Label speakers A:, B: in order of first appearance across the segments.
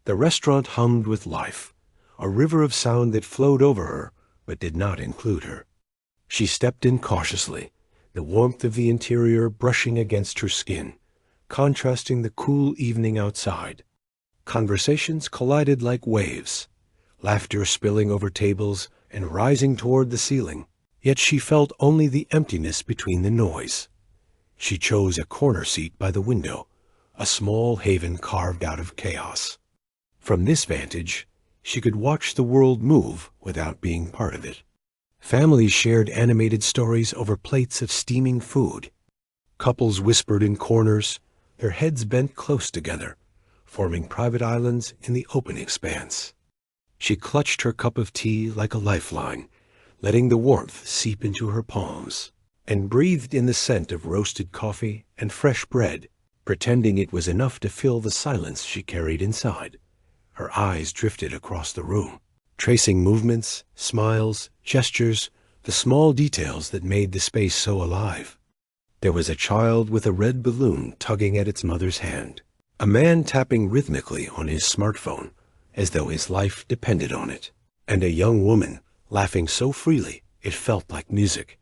A: The restaurant hummed with life, a river of sound that flowed over her but did not include her. She stepped in cautiously, the warmth of the interior brushing against her skin, contrasting the cool evening outside. Conversations collided like waves, laughter spilling over tables and rising toward the ceiling, yet she felt only the emptiness between the noise. She chose a corner seat by the window, a small haven carved out of chaos. From this vantage, she could watch the world move without being part of it. Families shared animated stories over plates of steaming food. Couples whispered in corners, their heads bent close together, forming private islands in the open expanse. She clutched her cup of tea like a lifeline, letting the warmth seep into her palms, and breathed in the scent of roasted coffee and fresh bread, pretending it was enough to fill the silence she carried inside. Her eyes drifted across the room, tracing movements, smiles, gestures, the small details that made the space so alive. There was a child with a red balloon tugging at its mother's hand, a man tapping rhythmically on his smartphone as though his life depended on it, and a young woman laughing so freely it felt like music.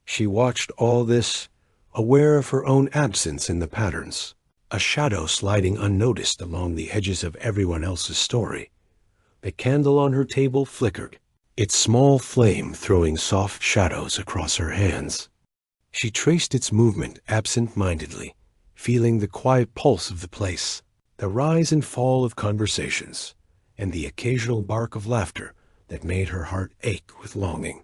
A: She watched all this, aware of her own absence in the patterns, a shadow sliding unnoticed along the edges of everyone else's story. The candle on her table flickered, its small flame throwing soft shadows across her hands. She traced its movement absent-mindedly, feeling the quiet pulse of the place, the rise and fall of conversations, and the occasional bark of laughter that made her heart ache with longing.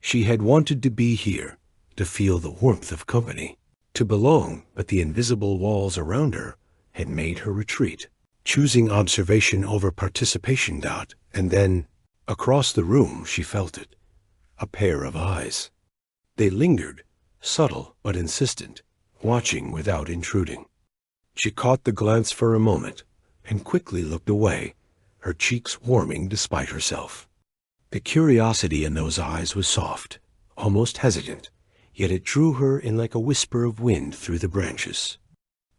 A: She had wanted to be here, to feel the warmth of company, to belong, but the invisible walls around her had made her retreat, choosing observation over participation. And then, across the room, she felt it, a pair of eyes. They lingered, subtle but insistent, watching without intruding. She caught the glance for a moment and quickly looked away, her cheeks warming despite herself. The curiosity in those eyes was soft, almost hesitant, yet it drew her in like a whisper of wind through the branches.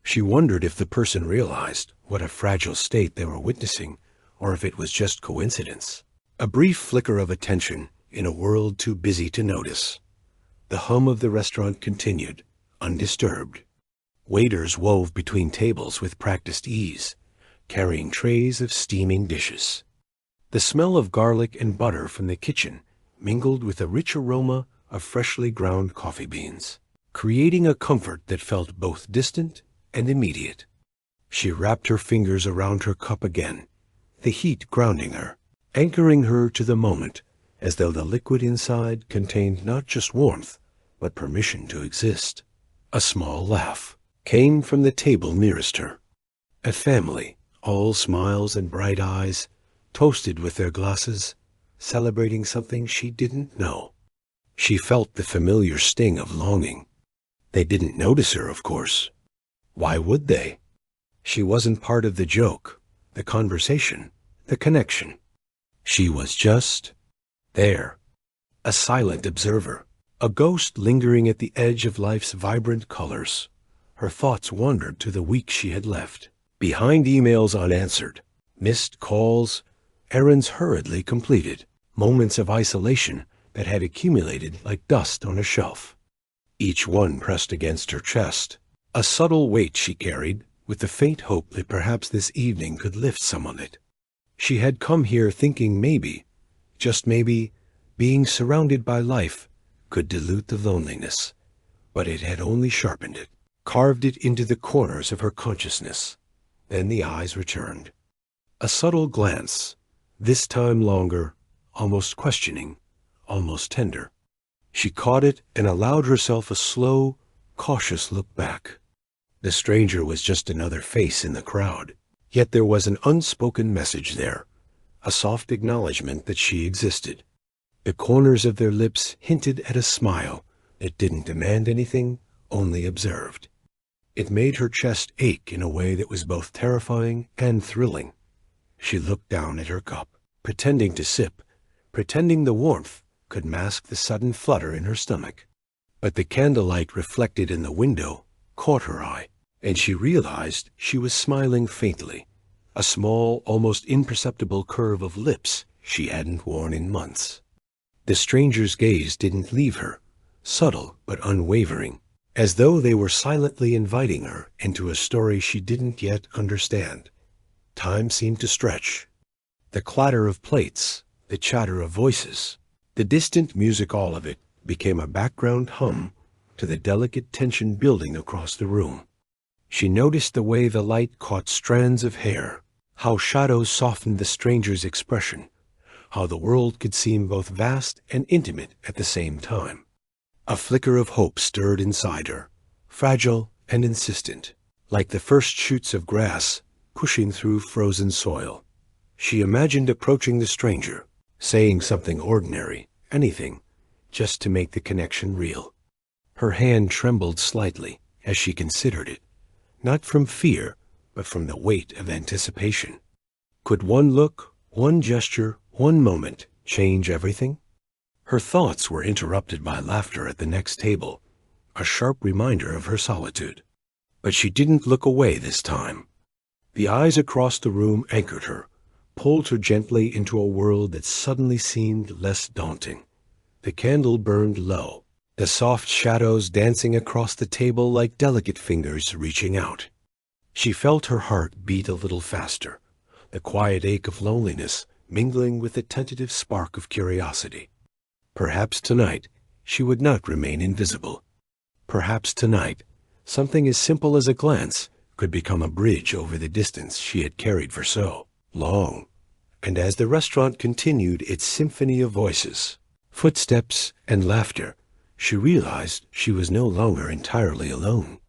A: She wondered if the person realized what a fragile state they were witnessing, or if it was just coincidence. A brief flicker of attention in a world too busy to notice. The hum of the restaurant continued, undisturbed. Waiters wove between tables with practiced ease, carrying trays of steaming dishes. The smell of garlic and butter from the kitchen mingled with a rich aroma of freshly ground coffee beans, creating a comfort that felt both distant and immediate. She wrapped her fingers around her cup again, the heat grounding her, anchoring her to the moment, as though the liquid inside contained not just warmth, but permission to exist. A small laugh came from the table nearest her. A family, all smiles and bright eyes, toasted with their glasses, celebrating something she didn't know. She felt the familiar sting of longing. They didn't notice her, of course. Why would they? She wasn't part of the joke, the conversation, the connection. She was just there, a silent observer, a ghost lingering at the edge of life's vibrant colors. Her thoughts wandered to the week she had left, behind emails unanswered, missed calls, errands hurriedly completed, moments of isolation that had accumulated like dust on a shelf. Each one pressed against her chest, a subtle weight she carried, with the faint hope that perhaps this evening could lift some of it. She had come here thinking maybe, just maybe, being surrounded by life could dilute the loneliness, but it had only sharpened it, carved it into the corners of her consciousness. Then the eyes returned. A subtle glance, this time longer, almost questioning, almost tender. She caught it and allowed herself a slow, cautious look back. The stranger was just another face in the crowd, yet there was an unspoken message there, a soft acknowledgement that she existed. The corners of their lips hinted at a smile that didn't demand anything, only observed. It made her chest ache in a way that was both terrifying and thrilling. She looked down at her cup, pretending to sip, pretending the warmth could mask the sudden flutter in her stomach. But the candlelight reflected in the window caught her eye, and she realized she was smiling faintly, a small, almost imperceptible curve of lips she hadn't worn in months. The stranger's gaze didn't leave her, subtle but unwavering, as though they were silently inviting her into a story she didn't yet understand. Time seemed to stretch. The clatter of plates, the chatter of voices, the distant music, all of it became a background hum to the delicate tension building across the room. She noticed the way the light caught strands of hair, how shadows softened the stranger's expression, how the world could seem both vast and intimate at the same time. A flicker of hope stirred inside her, fragile and insistent, like the first shoots of grass pushing through frozen soil. She imagined approaching the stranger, saying something ordinary, anything, just to make the connection real. Her hand trembled slightly as she considered it, not from fear, but from the weight of anticipation. Could one look, one gesture, one moment change everything? Her thoughts were interrupted by laughter at the next table, a sharp reminder of her solitude. But she didn't look away this time. The eyes across the room anchored her, pulled her gently into a world that suddenly seemed less daunting. The candle burned low, the soft shadows dancing across the table like delicate fingers reaching out. She felt her heart beat a little faster, the quiet ache of loneliness mingling with the tentative spark of curiosity. Perhaps tonight she would not remain invisible. Perhaps tonight something as simple as a glance could become a bridge over the distance she had carried for so long. And as the restaurant continued its symphony of voices, footsteps, and laughter, she realized she was no longer entirely alone.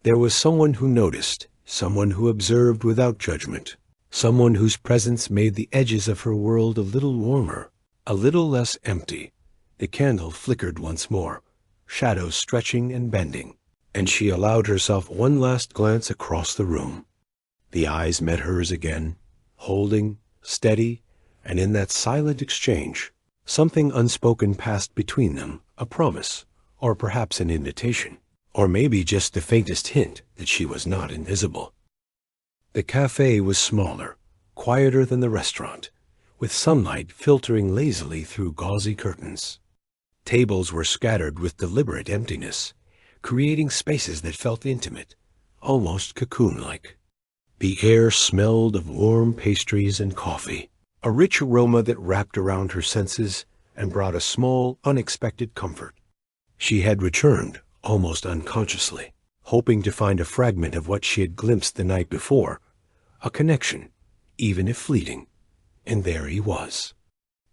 A: There was someone who noticed, someone who observed without judgment, someone whose presence made the edges of her world a little warmer, a little less empty. The candle flickered once more, shadows stretching and bending, and she allowed herself one last glance across the room. The eyes met hers again, holding, steady, and in that silent exchange, something unspoken passed between them, a promise, or perhaps an invitation, or maybe just the faintest hint that she was not invisible. The cafe was smaller, quieter than the restaurant, with sunlight filtering lazily through gauzy curtains. Tables were scattered with deliberate emptiness, creating spaces that felt intimate, almost cocoon-like. The air smelled of warm pastries and coffee, a rich aroma that wrapped around her senses and brought a small, unexpected comfort. She had returned, almost unconsciously, hoping to find a fragment of what she had glimpsed the night before, a connection, even if fleeting. And there he was,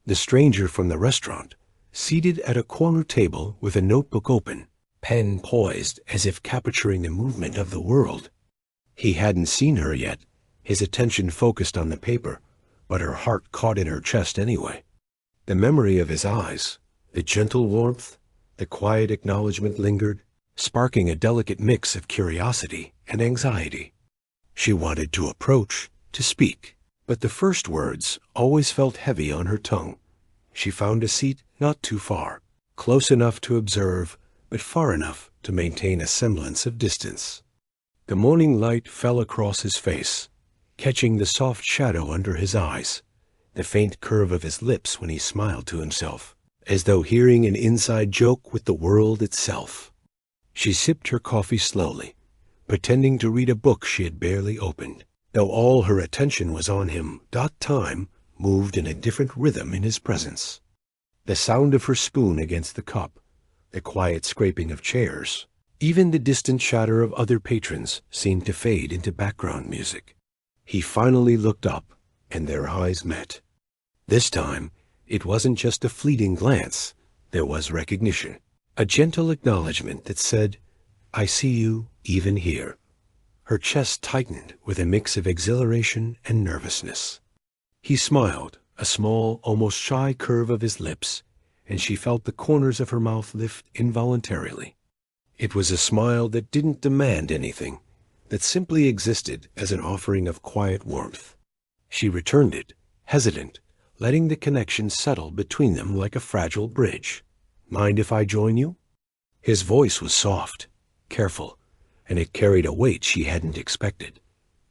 A: the stranger from the restaurant, seated at a corner table with a notebook open, pen poised as if capturing the movement of the world. He hadn't seen her yet, his attention focused on the paper, but her heart caught in her chest anyway. The memory of his eyes, the gentle warmth, the quiet acknowledgement lingered, sparking a delicate mix of curiosity and anxiety. She wanted to approach, to speak, but the first words always felt heavy on her tongue. She found a seat not too far, close enough to observe, but far enough to maintain a semblance of distance. The morning light fell across his face, catching the soft shadow under his eyes, the faint curve of his lips when he smiled to himself, as though hearing an inside joke with the world itself. She sipped her coffee slowly, pretending to read a book she had barely opened, though all her attention was on him. Time moved in a different rhythm in his presence. The sound of her spoon against the cup, the quiet scraping of chairs, even the distant chatter of other patrons seemed to fade into background music. He finally looked up, and their eyes met. This time, it wasn't just a fleeting glance. There was recognition, a gentle acknowledgement that said, "I see you even here." Her chest tightened with a mix of exhilaration and nervousness. He smiled, a small, almost shy curve of his lips, and she felt the corners of her mouth lift involuntarily. It was a smile that didn't demand anything, that simply existed as an offering of quiet warmth. She returned it, hesitant, letting the connection settle between them like a fragile bridge. "Mind if I join you?" His voice was soft, careful, and it carried a weight she hadn't expected.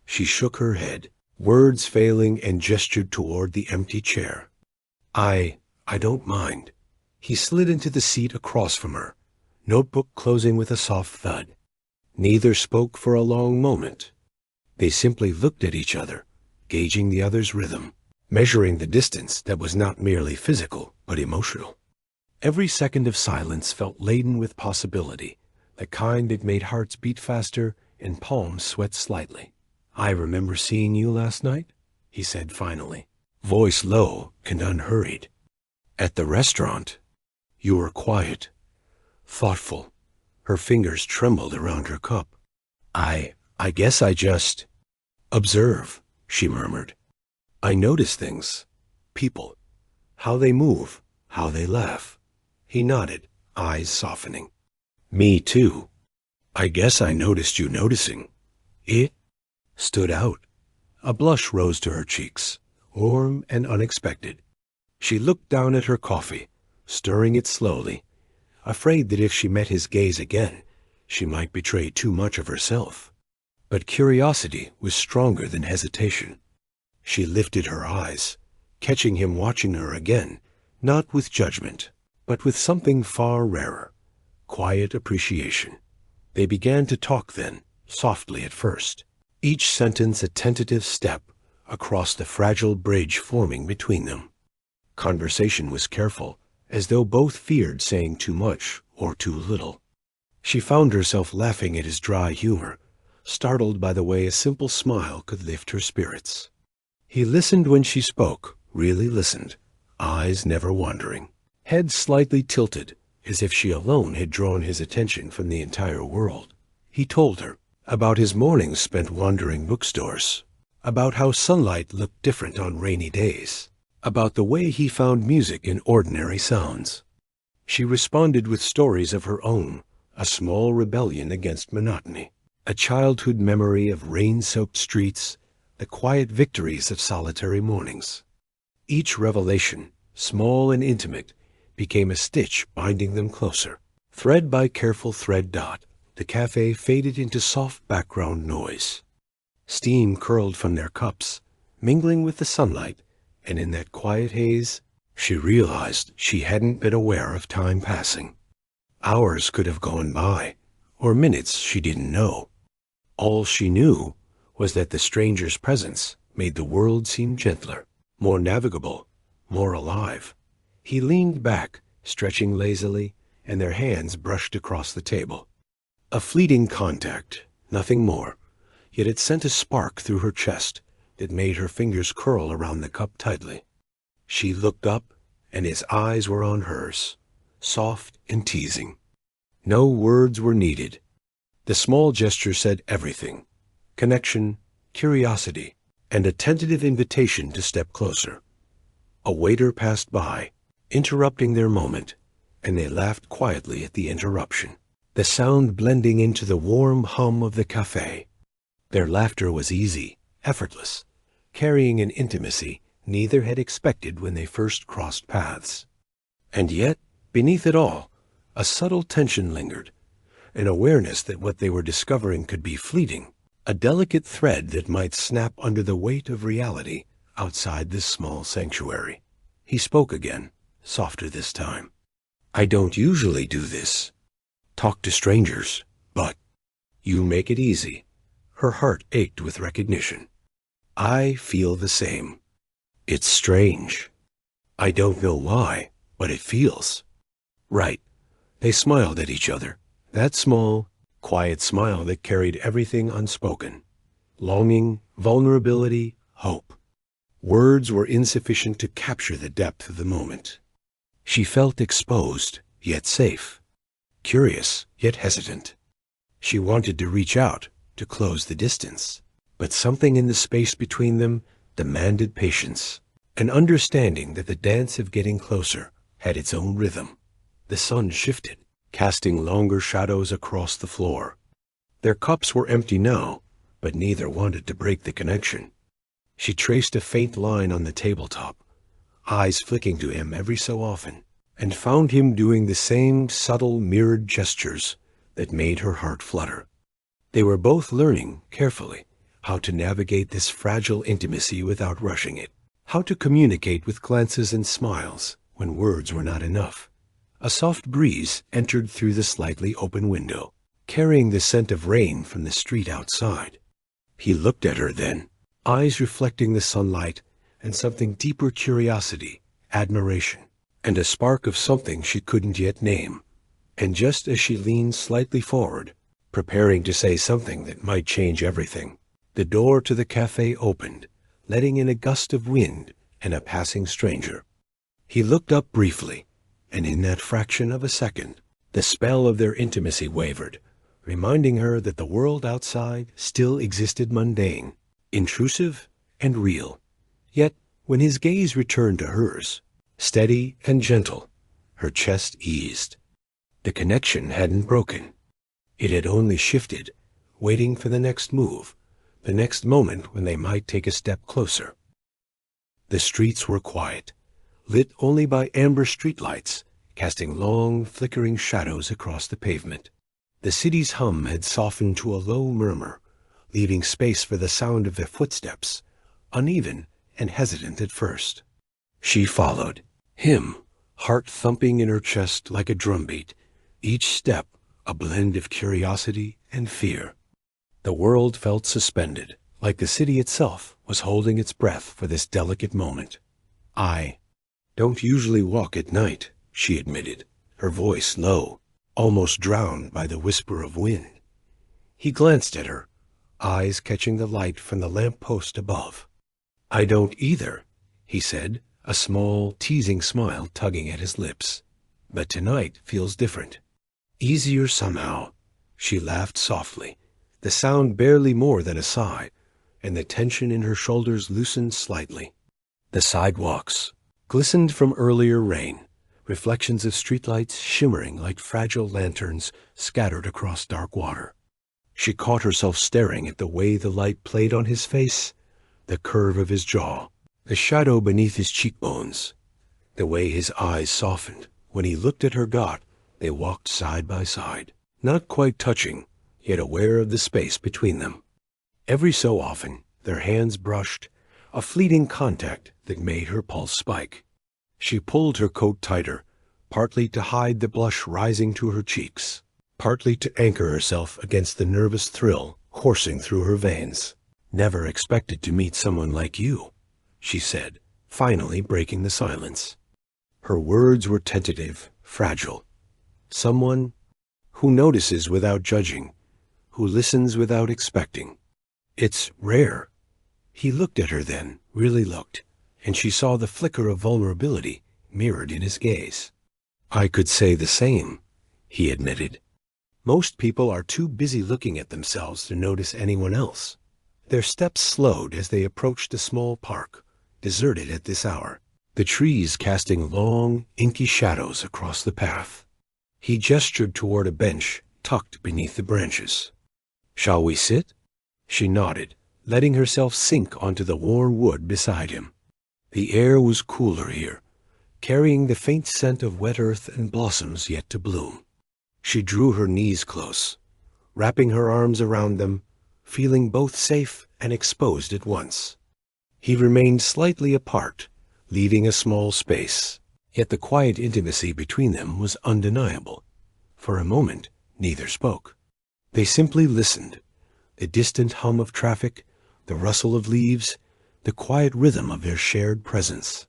A: She shook her head. words failing, and gestured toward the empty chair. I don't mind. He slid into the seat across from her, notebook closing with a soft thud. Neither spoke for a long moment. They simply looked at each other, gauging the other's rhythm, measuring the distance that was not merely physical, but emotional. Every second of silence felt laden with possibility, the kind that made hearts beat faster and palms sweat slightly. "I remember seeing you last night," he said finally, voice low and unhurried. "At the restaurant. You were quiet, thoughtful." Her fingers trembled around her cup. I guess I just observe," she murmured. "I notice things, people, how they move, how they laugh." He nodded, eyes softening. "Me too. I guess I noticed you noticing. It stood out." A blush rose to her cheeks, warm and unexpected. She looked down at her coffee, stirring it slowly, afraid that if she met his gaze again, she might betray too much of herself. But curiosity was stronger than hesitation. She lifted her eyes, catching him watching her again, not with judgment, but with something far rarer, quiet appreciation. They began to talk then, softly at first, each sentence a tentative step across the fragile bridge forming between them. Conversation was careful, as though both feared saying too much or too little. She found herself laughing at his dry humor, startled by the way a simple smile could lift her spirits. He listened when she spoke, really listened, eyes never wandering, head slightly tilted, as if she alone had drawn his attention from the entire world. He told her about his mornings spent wandering bookstores, about how sunlight looked different on rainy days, about the way he found music in ordinary sounds. She responded with stories of her own, a small rebellion against monotony, a childhood memory of rain-soaked streets, the quiet victories of solitary mornings. Each revelation, small and intimate, became a stitch binding them closer. Thread by careful thread dot, the cafe faded into soft background noise. Steam curled from their cups, mingling with the sunlight, and in that quiet haze, she realized she hadn't been aware of time passing. Hours could have gone by, or minutes she didn't know. All she knew was that the stranger's presence made the world seem gentler, more navigable, more alive. He leaned back, stretching lazily, and their hands brushed across the table. A fleeting contact, nothing more, yet it sent a spark through her chest that made her fingers curl around the cup tightly. She looked up, and his eyes were on hers, soft and teasing. No words were needed. The small gesture said everything: connection, curiosity, and a tentative invitation to step closer. A waiter passed by, interrupting their moment, and they laughed quietly at the interruption, the sound blending into the warm hum of the cafe. Their laughter was easy, effortless, carrying an intimacy neither had expected when they first crossed paths. And yet, beneath it all, a subtle tension lingered, an awareness that what they were discovering could be fleeting, a delicate thread that might snap under the weight of reality outside this small sanctuary. He spoke again, softer this time. "I don't usually do this, talk to strangers, but you make it easy." Her heart ached with recognition. "I feel the same. It's strange. I don't know why, but it feels right." They smiled at each other, that small, quiet smile that carried everything unspoken: longing, vulnerability, hope. Words were insufficient to capture the depth of the moment. She felt exposed, yet safe, curious, yet hesitant. She wanted to reach out, to close the distance, but something in the space between them demanded patience, an understanding that the dance of getting closer had its own rhythm. The sun shifted, casting longer shadows across the floor. Their cups were empty now, but neither wanted to break the connection. She traced a faint line on the tabletop, eyes flicking to him every so often, and found him doing the same subtle mirrored gestures that made her heart flutter. They were both learning, carefully, how to navigate this fragile intimacy without rushing it, how to communicate with glances and smiles when words were not enough. A soft breeze entered through the slightly open window, carrying the scent of rain from the street outside. He looked at her then, eyes reflecting the sunlight, and something deeper curiosity, admiration, and a spark of something she couldn't yet name. And just as she leaned slightly forward, preparing to say something that might change everything, the door to the cafe opened, letting in a gust of wind and a passing stranger. He looked up briefly, and in that fraction of a second, the spell of their intimacy wavered, reminding her that the world outside still existed mundane, intrusive, and real. Yet, when his gaze returned to hers, steady and gentle, her chest eased. The connection hadn't broken. It had only shifted, waiting for the next move, the next moment when they might take a step closer. The streets were quiet, lit only by amber streetlights, casting long, flickering shadows across the pavement. The city's hum had softened to a low murmur, leaving space for the sound of their footsteps, uneven and hesitant at first. She followed, him, heart thumping in her chest like a drumbeat, each step a blend of curiosity and fear. The world felt suspended, like the city itself was holding its breath for this delicate moment. "I don't usually walk at night," she admitted, her voice low, almost drowned by the whisper of wind. He glanced at her, eyes catching the light from the lamp-post above. "I don't either," he said, a small, teasing smile tugging at his lips. "But tonight feels different. Easier somehow." She laughed softly, the sound barely more than a sigh, and the tension in her shoulders loosened slightly. The sidewalks glistened from earlier rain, reflections of streetlights shimmering like fragile lanterns scattered across dark water. She caught herself staring at the way the light played on his face, the curve of his jaw, the shadow beneath his cheekbones, the way his eyes softened when he looked at her. They walked side by side, not quite touching, yet aware of the space between them. Every so often, their hands brushed, a fleeting contact that made her pulse spike. She pulled her coat tighter, partly to hide the blush rising to her cheeks, partly to anchor herself against the nervous thrill coursing through her veins. "Never expected to meet someone like you," she said, finally breaking the silence. Her words were tentative, fragile. "Someone who notices without judging, who listens without expecting. It's rare." He looked at her then, really looked, and she saw the flicker of vulnerability mirrored in his gaze. "I could say the same," he admitted. "Most people are too busy looking at themselves to notice anyone else." Their steps slowed as they approached a small park, deserted at this hour, the trees casting long, inky shadows across the path. He gestured toward a bench tucked beneath the branches. "Shall we sit?" She nodded, letting herself sink onto the worn wood beside him. The air was cooler here, carrying the faint scent of wet earth and blossoms yet to bloom. She drew her knees close, wrapping her arms around them, feeling both safe and exposed at once. He remained slightly apart, leaving a small space, yet the quiet intimacy between them was undeniable. For a moment, neither spoke. They simply listened, the distant hum of traffic, the rustle of leaves, the quiet rhythm of their shared presence.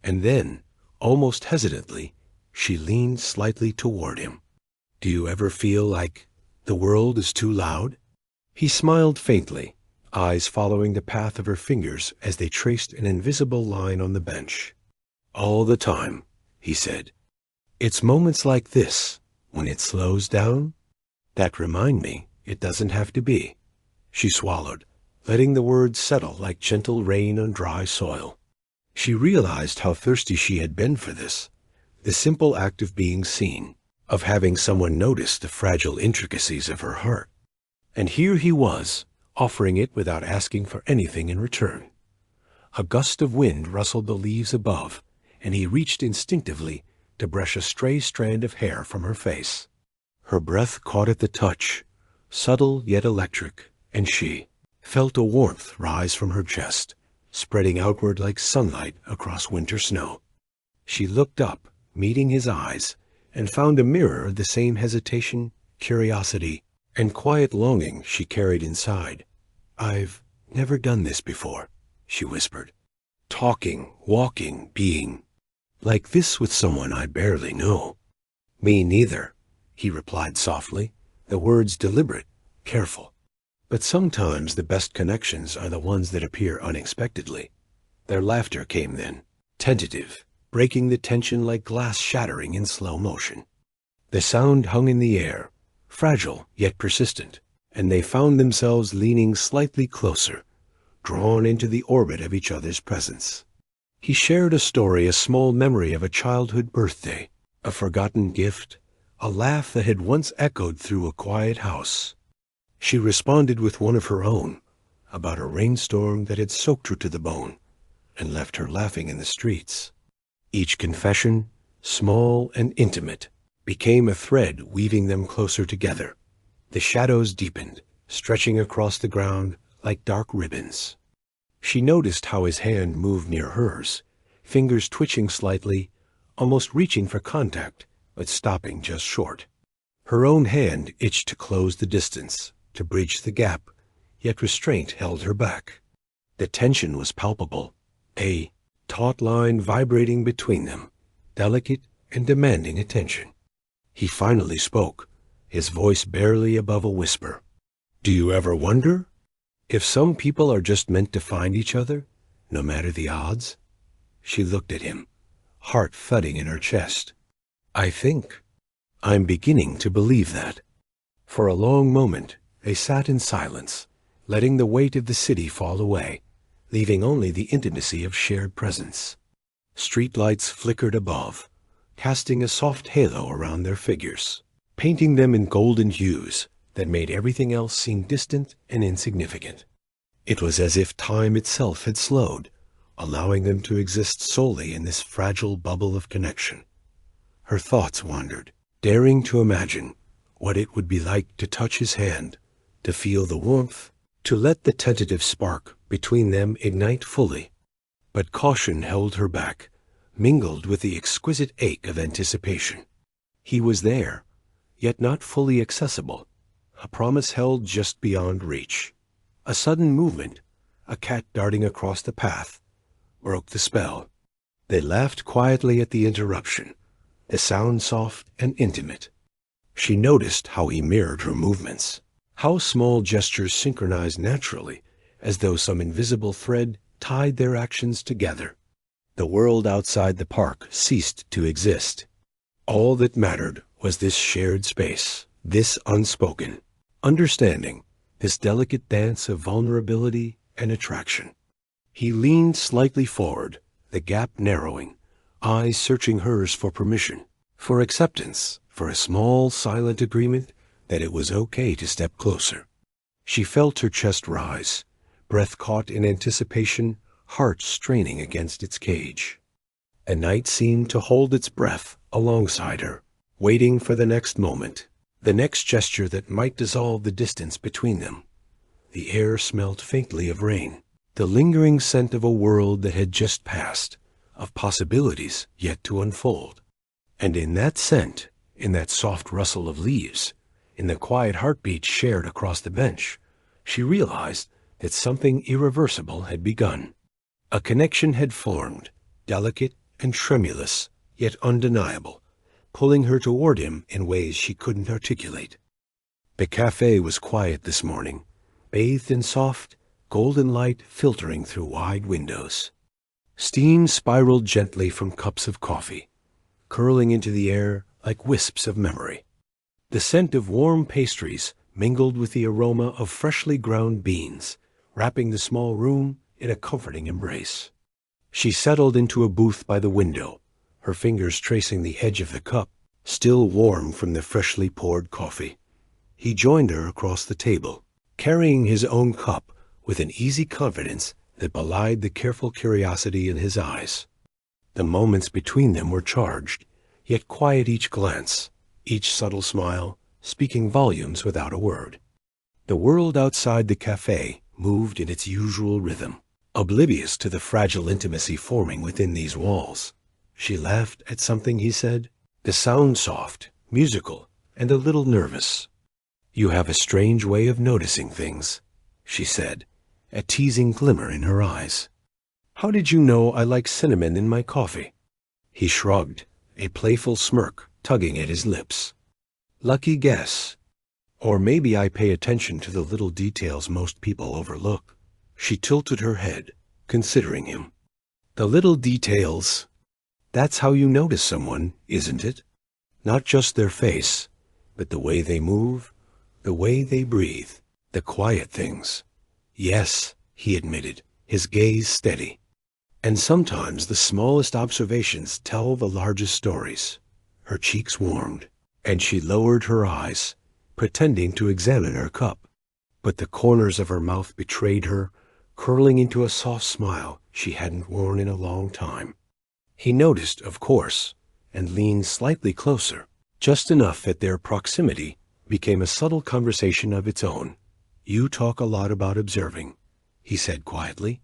A: And then, almost hesitantly, she leaned slightly toward him. "Do you ever feel like the world is too loud?" He smiled faintly, eyes following the path of her fingers as they traced an invisible line on the bench. "All the time," he said. "It's moments like this, when it slows down, that remind me it doesn't have to be." She swallowed, letting the words settle like gentle rain on dry soil. She realized how thirsty she had been for this, the simple act of being seen, of having someone notice the fragile intricacies of her heart. And here he was, offering it without asking for anything in return. A gust of wind rustled the leaves above, and he reached instinctively to brush a stray strand of hair from her face. Her breath caught at the touch, subtle yet electric, and she felt a warmth rise from her chest, spreading outward like sunlight across winter snow. She looked up, meeting his eyes, and found a mirror of the same hesitation, curiosity, and quiet longing she carried inside. "I've never done this before," she whispered. "Talking, walking, being like this with someone I barely know." "Me neither," he replied softly, the words deliberate, careful. But sometimes the best connections are the ones that appear unexpectedly. Their laughter came then, tentative, breaking the tension like glass shattering in slow motion. The sound hung in the air, fragile yet persistent, and they found themselves leaning slightly closer, drawn into the orbit of each other's presence. He shared a story, a small memory of a childhood birthday, a forgotten gift, a laugh that had once echoed through a quiet house. She responded with one of her own, about a rainstorm that had soaked her to the bone and left her laughing in the streets. Each confession, small and intimate, became a thread weaving them closer together. The shadows deepened, stretching across the ground like dark ribbons. She noticed how his hand moved near hers, fingers twitching slightly, almost reaching for contact, but stopping just short. Her own hand itched to close the distance, to bridge the gap, yet restraint held her back. The tension was palpable, a taut line vibrating between them, delicate and demanding attention. He finally spoke, his voice barely above a whisper. "Do you ever wonder if some people are just meant to find each other, no matter the odds?" She looked at him, heart thudding in her chest. I'm beginning to believe that." For a long moment, they sat in silence, letting the weight of the city fall away, leaving only the intimacy of shared presence. Streetlights flickered above, casting a soft halo around their figures, painting them in golden hues that made everything else seem distant and insignificant. It was as if time itself had slowed, allowing them to exist solely in this fragile bubble of connection. Her thoughts wandered, daring to imagine what it would be like to touch his hand, to feel the warmth, to let the tentative spark between them ignite fully. But caution held her back, mingled with the exquisite ache of anticipation. He was there, yet not fully accessible, a promise held just beyond reach. A sudden movement, a cat darting across the path, broke the spell. They laughed quietly at the interruption, the sound soft and intimate. She noticed how he mirrored her movements, how small gestures synchronized naturally, as though some invisible thread tied their actions together. The world outside the park ceased to exist. All that mattered was this shared space, this unspoken understanding, this delicate dance of vulnerability and attraction. He leaned slightly forward, the gap narrowing, eyes searching hers for permission, for acceptance, for a small silent agreement that it was okay to step closer. She felt her chest rise, breath caught in anticipation, heart straining against its cage. A night seemed to hold its breath alongside her, waiting for the next moment, the next gesture that might dissolve the distance between them. The air smelled faintly of rain, the lingering scent of a world that had just passed, of possibilities yet to unfold. And in that scent, in that soft rustle of leaves, in the quiet heartbeat shared across the bench, she realized that something irreversible had begun. A connection had formed, delicate and tremulous, yet undeniable, pulling her toward him in ways she couldn't articulate. The cafe was quiet this morning, bathed in soft, golden light filtering through wide windows. Steam spiraled gently from cups of coffee, curling into the air like wisps of memory. The scent of warm pastries mingled with the aroma of freshly ground beans, wrapping the small room in a comforting embrace. She settled into a booth by the window, her fingers tracing the edge of the cup, still warm from the freshly poured coffee. He joined her across the table, carrying his own cup with an easy confidence that belied the careful curiosity in his eyes. The moments between them were charged, yet quiet, each glance, each subtle smile, speaking volumes without a word. The world outside the cafe moved in its usual rhythm, oblivious to the fragile intimacy forming within these walls. She laughed at something he said, the sound soft, musical, and a little nervous. "You have a strange way of noticing things," she said, a teasing glimmer in her eyes. "How did you know I like cinnamon in my coffee?" He shrugged, a playful smirk tugging at his lips. "Lucky guess. Or maybe I pay attention to the little details most people overlook." She tilted her head, considering him. "The little details. That's how you notice someone, isn't it? Not just their face, but the way they move, the way they breathe, the quiet things." "Yes," he admitted, his gaze steady. "And sometimes the smallest observations tell the largest stories." Her cheeks warmed, and she lowered her eyes, pretending to examine her cup. But the corners of her mouth betrayed her, curling into a soft smile she hadn't worn in a long time. He noticed, of course, and leaned slightly closer, just enough that their proximity became a subtle conversation of its own. "You talk a lot about observing," he said quietly.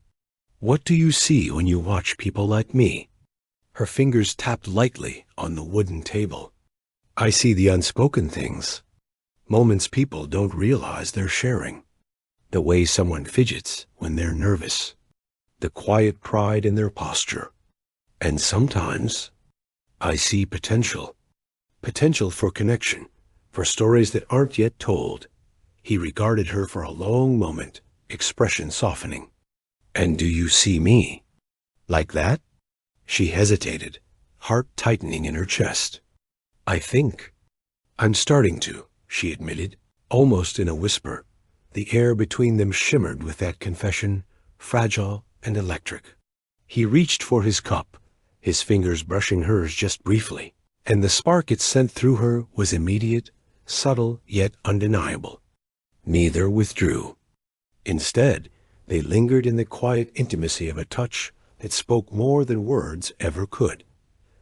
A: "What do you see when you watch people like me?" Her fingers tapped lightly on the wooden table. "I see the unspoken things. Moments people don't realize they're sharing. The way someone fidgets when they're nervous. The quiet pride in their posture. And sometimes I see potential. Potential for connection, for stories that aren't yet told." He regarded her for a long moment, expression softening. "And do you see me? Like that?" She hesitated, heart tightening in her chest. "I think I'm starting to," she admitted, almost in a whisper. The air between them shimmered with that confession, fragile and electric. He reached for his cup, his fingers brushing hers just briefly, and the spark it sent through her was immediate, subtle yet undeniable. Neither withdrew. Instead, they lingered in the quiet intimacy of a touch that spoke more than words ever could.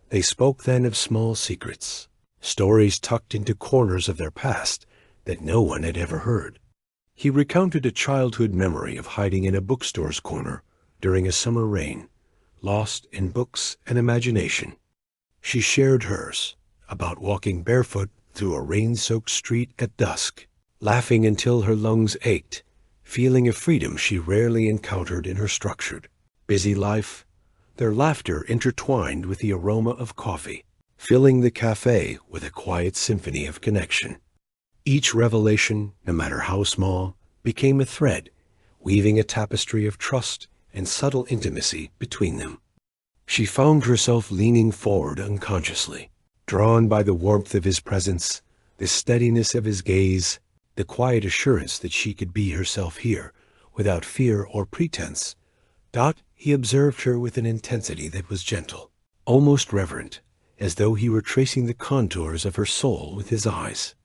A: They spoke then of small secrets, stories tucked into corners of their past that no one had ever heard. He recounted a childhood memory of hiding in a bookstore's corner during a summer rain, lost in books and imagination. She shared hers, about walking barefoot through a rain-soaked street at dusk, laughing until her lungs ached, feeling a freedom she rarely encountered in her structured, busy life. Their laughter intertwined with the aroma of coffee, filling the cafe with a quiet symphony of connection. Each revelation, no matter how small, became a thread, weaving a tapestry of trust and subtle intimacy between them. She found herself leaning forward unconsciously, drawn by the warmth of his presence, the steadiness of his gaze, the quiet assurance that she could be herself here, without fear or pretense. He observed her with an intensity that was gentle, almost reverent, as though he were tracing the contours of her soul with his eyes.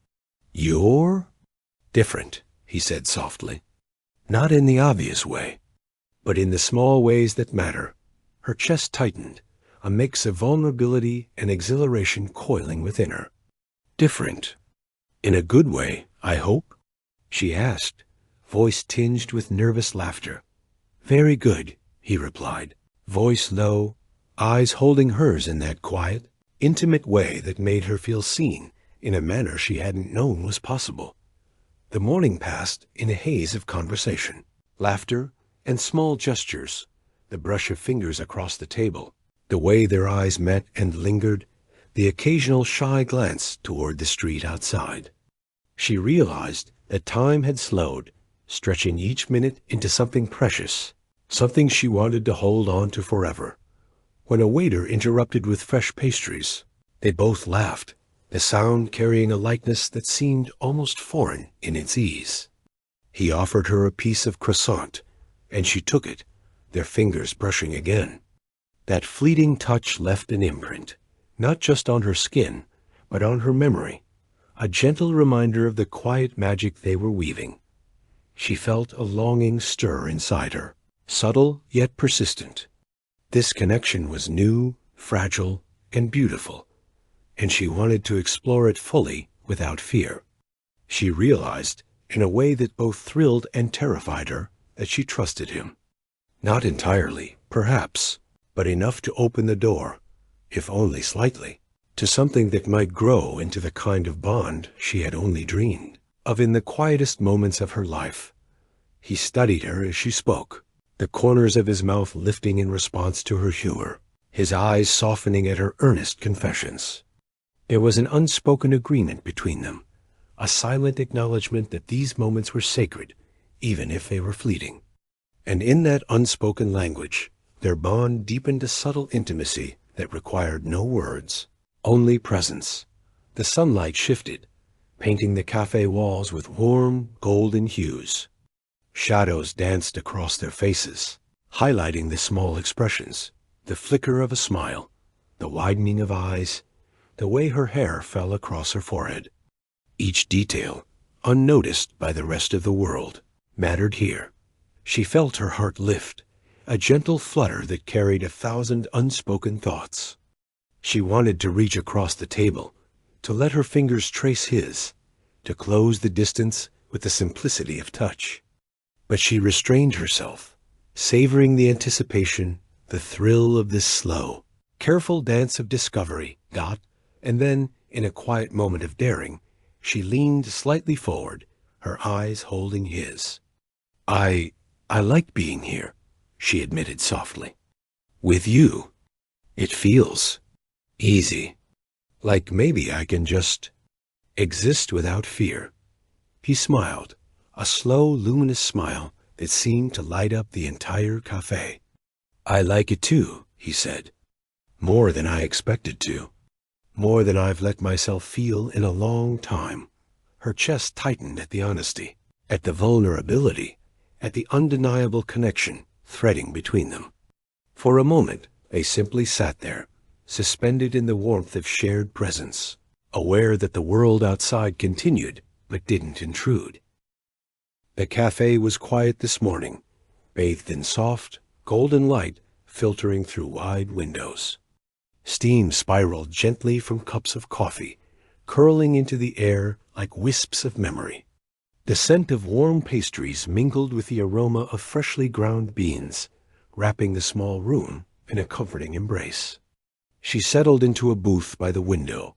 A: "You're different," he said softly. "Not in the obvious way, but in the small ways that matter." Her chest tightened, a mix of vulnerability and exhilaration coiling within her. "Different? In a good way, I hope?" she asked, voice tinged with nervous laughter. "Very good," he replied, voice low, eyes holding hers in that quiet, intimate way that made her feel seen in a manner she hadn't known was possible. The morning passed in a haze of conversation, laughter, and small gestures, the brush of fingers across the table, the way their eyes met and lingered, the occasional shy glance toward the street outside. She realized that time had slowed, stretching each minute into something precious, something she wanted to hold on to forever. When a waiter interrupted with fresh pastries, they both laughed, the sound carrying a lightness that seemed almost foreign in its ease. He offered her a piece of croissant, and she took it, their fingers brushing again. That fleeting touch left an imprint, not just on her skin, but on her memory, a gentle reminder of the quiet magic they were weaving. She felt a longing stir inside her, subtle yet persistent. This connection was new, fragile, and beautiful, and she wanted to explore it fully without fear. She realized, in a way that both thrilled and terrified her, that she trusted him. Not entirely, perhaps, but enough to open the door, if only slightly, to something that might grow into the kind of bond she had only dreamed of in the quietest moments of her life. He studied her as she spoke, the corners of his mouth lifting in response to her humor, his eyes softening at her earnest confessions. There was an unspoken agreement between them, a silent acknowledgement that these moments were sacred, even if they were fleeting. And in that unspoken language, their bond deepened a subtle intimacy that required no words, only presence. The sunlight shifted, painting the cafe walls with warm, golden hues. Shadows danced across their faces, highlighting the small expressions, the flicker of a smile, the widening of eyes, the way her hair fell across her forehead. Each detail, unnoticed by the rest of the world, mattered here. She felt her heart lift, a gentle flutter that carried 1,000 unspoken thoughts. She wanted to reach across the table, to let her fingers trace his, to close the distance with the simplicity of touch. But she restrained herself, savoring the anticipation, the thrill of this slow, careful dance of discovery, and then, in a quiet moment of daring, she leaned slightly forward, her eyes holding his. I like being here, she admitted softly. With you. It feels easy. Like maybe I can just exist without fear. He smiled, a slow, luminous smile that seemed to light up the entire cafe. I like it too, he said. More than I expected to. More than I've let myself feel in a long time. Her chest tightened at the honesty, at the vulnerability, at the undeniable connection threading between them. For a moment, they simply sat there, suspended in the warmth of shared presence, aware that the world outside continued but didn't intrude. The cafe was quiet this morning, bathed in soft, golden light filtering through wide windows. Steam spiraled gently from cups of coffee, curling into the air like wisps of memory. The scent of warm pastries mingled with the aroma of freshly ground beans, wrapping the small room in a comforting embrace. She settled into a booth by the window,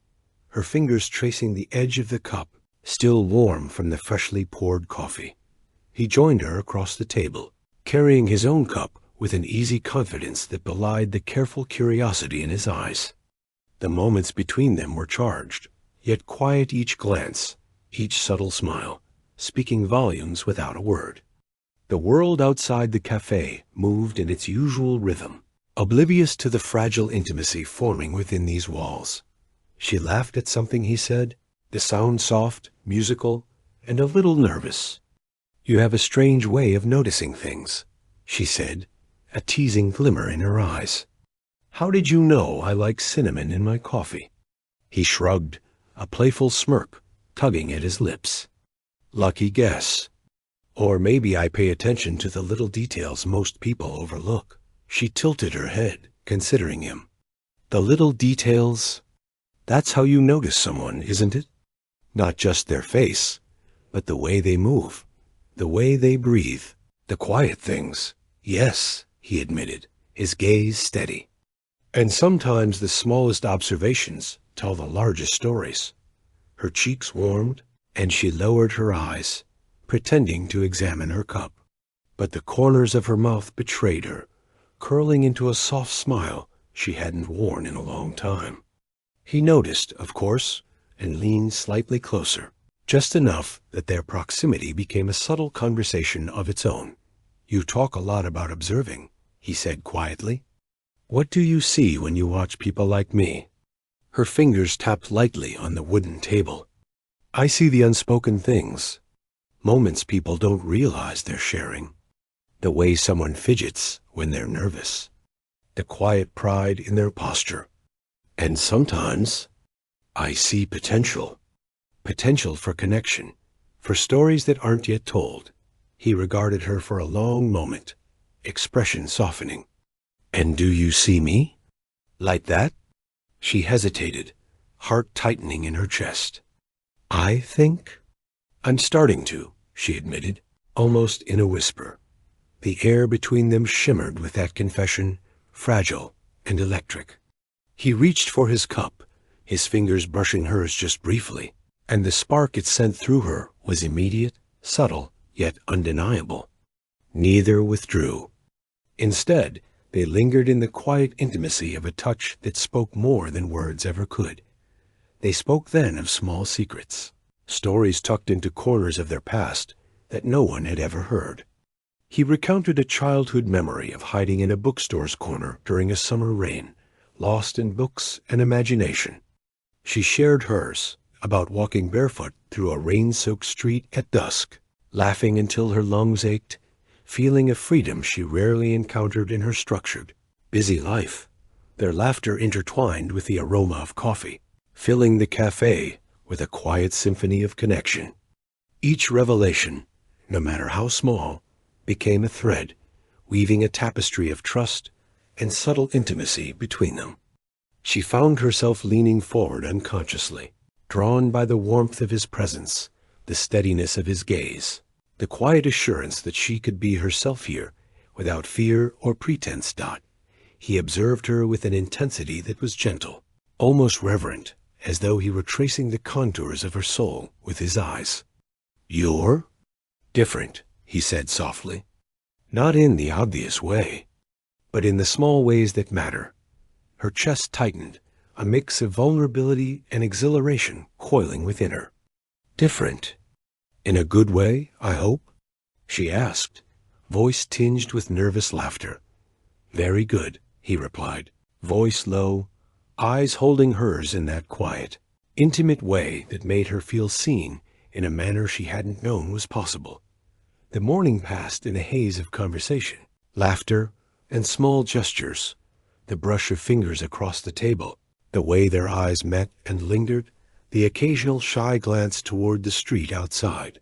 A: her fingers tracing the edge of the cup, still warm from the freshly poured coffee. He joined her across the table, carrying his own cup with an easy confidence that belied the careful curiosity in his eyes. The moments between them were charged, yet quiet, each glance, each subtle smile, speaking volumes without a word. The world outside the cafe moved in its usual rhythm, oblivious to the fragile intimacy forming within these walls. She laughed at something he said, the sound soft, musical, and a little nervous. You have a strange way of noticing things, she said, a teasing glimmer in her eyes. How did you know I like cinnamon in my coffee? He shrugged, a playful smirk tugging at his lips. Lucky guess. Or maybe I pay attention to the little details most people overlook. She tilted her head, considering him. The little details. That's how you notice someone, isn't it? Not just their face, but the way they move, the way they breathe, the quiet things. Yes, he admitted, his gaze steady. And sometimes the smallest observations tell the largest stories. Her cheeks warmed, and she lowered her eyes, pretending to examine her cup. But the corners of her mouth betrayed her, curling into a soft smile she hadn't worn in a long time. He noticed, of course, and leaned slightly closer, just enough that their proximity became a subtle conversation of its own. You talk a lot about observing, he said quietly. What do you see when you watch people like me? Her fingers tapped lightly on the wooden table. I see the unspoken things, moments people don't realize they're sharing. The way someone fidgets when they're nervous, the quiet pride in their posture. And sometimes I see potential for connection, for stories that aren't yet told. He regarded her for a long moment, expression softening. And do you see me? Like that? She hesitated, heart tightening in her chest. I think? I'm starting to, she admitted, almost in a whisper. The air between them shimmered with that confession, fragile and electric. He reached for his cup, his fingers brushing hers just briefly, and the spark it sent through her was immediate, subtle, yet undeniable. Neither withdrew. Instead, they lingered in the quiet intimacy of a touch that spoke more than words ever could. They spoke then of small secrets, stories tucked into corners of their past that no one had ever heard. He recounted a childhood memory of hiding in a bookstore's corner during a summer rain, lost in books and imagination. She shared hers, about walking barefoot through a rain-soaked street at dusk, laughing until her lungs ached, feeling a freedom she rarely encountered in her structured, busy life, their laughter intertwined with the aroma of coffee, filling the cafe with a quiet symphony of connection. Each revelation, no matter how small, became a thread, weaving a tapestry of trust and subtle intimacy between them. She found herself leaning forward unconsciously, drawn by the warmth of his presence, the steadiness of his gaze, the quiet assurance that she could be herself here, without fear or pretense. He observed her with an intensity that was gentle, almost reverent, as though he were tracing the contours of her soul with his eyes. "You're different," he said softly. "Not in the obvious way, but in the small ways that matter." Her chest tightened, a mix of vulnerability and exhilaration coiling within her. "Different? In a good way, I hope?" she asked, voice tinged with nervous laughter. "Very good," he replied, voice low, eyes holding hers in that quiet, intimate way that made her feel seen in a manner she hadn't known was possible. The morning passed in a haze of conversation, laughter, and small gestures, the brush of fingers across the table, the way their eyes met and lingered, the occasional shy glance toward the street outside.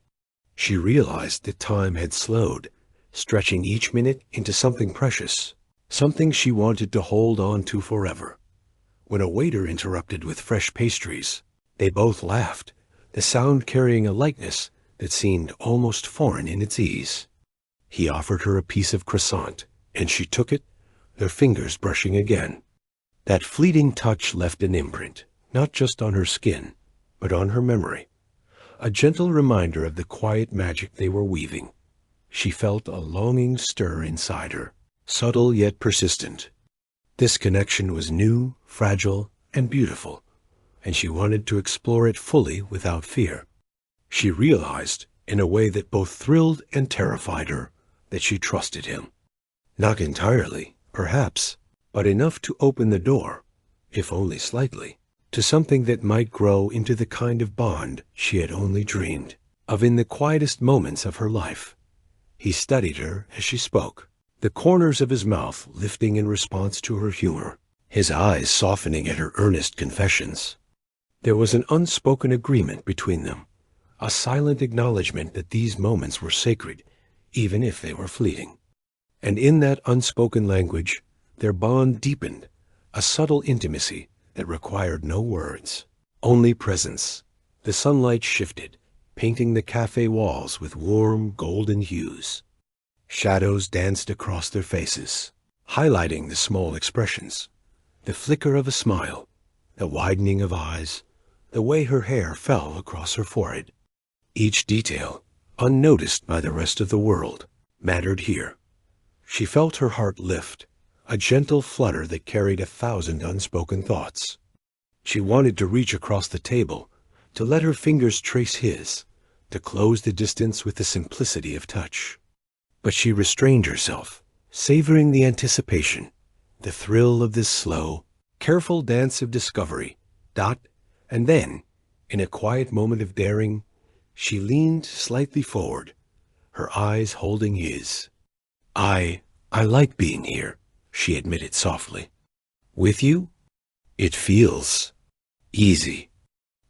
A: She realized that time had slowed, stretching each minute into something precious, something she wanted to hold on to forever. When a waiter interrupted with fresh pastries, they both laughed, the sound carrying a lightness that seemed almost foreign in its ease. He offered her a piece of croissant, and she took it, their fingers brushing again. That fleeting touch left an imprint, not just on her skin, but on her memory, a gentle reminder of the quiet magic they were weaving. She felt a longing stir inside her, subtle yet persistent. This connection was new, fragile, and beautiful, and she wanted to explore it fully without fear. She realized, in a way that both thrilled and terrified her, that she trusted him. Not entirely, perhaps, but enough to open the door, if only slightly, to something that might grow into the kind of bond she had only dreamed of in the quietest moments of her life. He studied her as she spoke, the corners of his mouth lifting in response to her humor, his eyes softening at her earnest confessions. There was an unspoken agreement between them, a silent acknowledgement that these moments were sacred, even if they were fleeting. And in that unspoken language, their bond deepened, a subtle intimacy that required no words, only presence. The sunlight shifted, painting the cafe walls with warm, golden hues. Shadows danced across their faces, highlighting the small expressions, the flicker of a smile, the widening of eyes, the way her hair fell across her forehead. Each detail, unnoticed by the rest of the world, mattered here. She felt her heart lift, a gentle flutter that carried 1,000 unspoken thoughts. She wanted to reach across the table, to let her fingers trace his, to close the distance with the simplicity of touch. But she restrained herself, savoring the anticipation, the thrill of this slow, careful dance of discovery. And then, in a quiet moment of daring, she leaned slightly forward, her eyes holding his. I like being here," she admitted softly. "With you? It feels easy.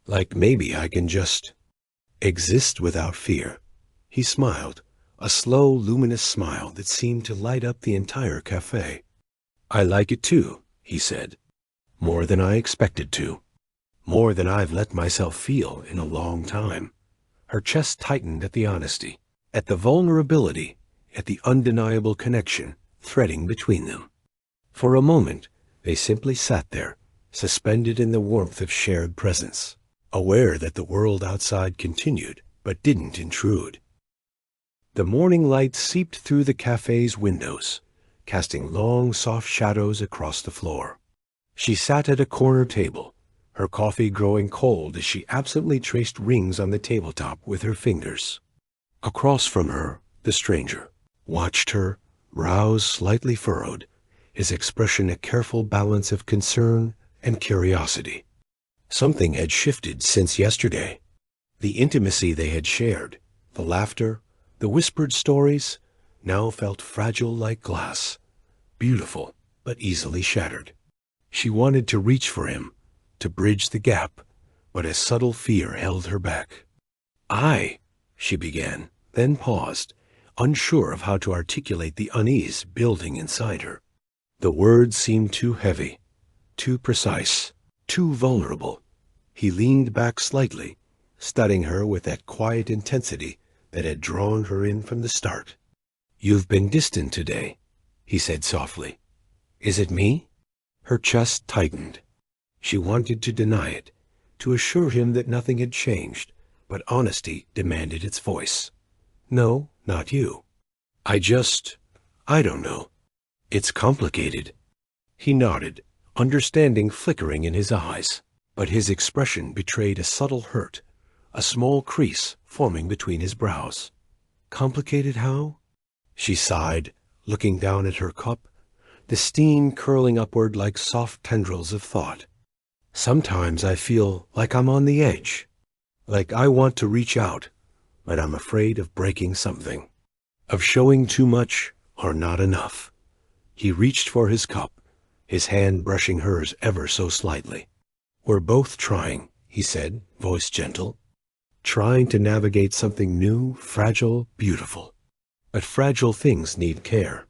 A: Like maybe I can just exist without fear." He smiled, a slow, luminous smile that seemed to light up the entire cafe. "I like it too," he said. "More than I expected to. More than I've let myself feel in a long time." Her chest tightened at the honesty, at the vulnerability, at the undeniable connection threading between them. For a moment, they simply sat there, suspended in the warmth of shared presence, aware that the world outside continued but didn't intrude. The morning light seeped through the cafe's windows, casting long, soft shadows across the floor. She sat at a corner table, her coffee growing cold as she absently traced rings on the tabletop with her fingers. Across from her, the stranger watched her, brows slightly furrowed, his expression a careful balance of concern and curiosity. Something had shifted since yesterday. The intimacy they had shared, the laughter, the whispered stories, now felt fragile like glass, beautiful but easily shattered. She wanted to reach for him, to bridge the gap, but a subtle fear held her back. She began, then paused, unsure of how to articulate the unease building inside her. The words seemed too heavy, too precise, too vulnerable. He leaned back slightly, studying her with that quiet intensity that had drawn her in from the start. "You've been distant today," he said softly. "Is it me?" Her chest tightened. She wanted to deny it, to assure him that nothing had changed, but honesty demanded its voice. "No, not you. I don't know. It's complicated." He nodded, understanding flickering in his eyes, but his expression betrayed a subtle hurt, a small crease forming between his brows. "Complicated how?" She sighed, looking down at her cup, the steam curling upward like soft tendrils of thought. "Sometimes I feel like I'm on the edge, like I want to reach out, but I'm afraid of breaking something, of showing too much or not enough." He reached for his cup, his hand brushing hers ever so slightly. "We're both trying," he said, voice gentle. "Trying to navigate something new, fragile, beautiful. But fragile things need care,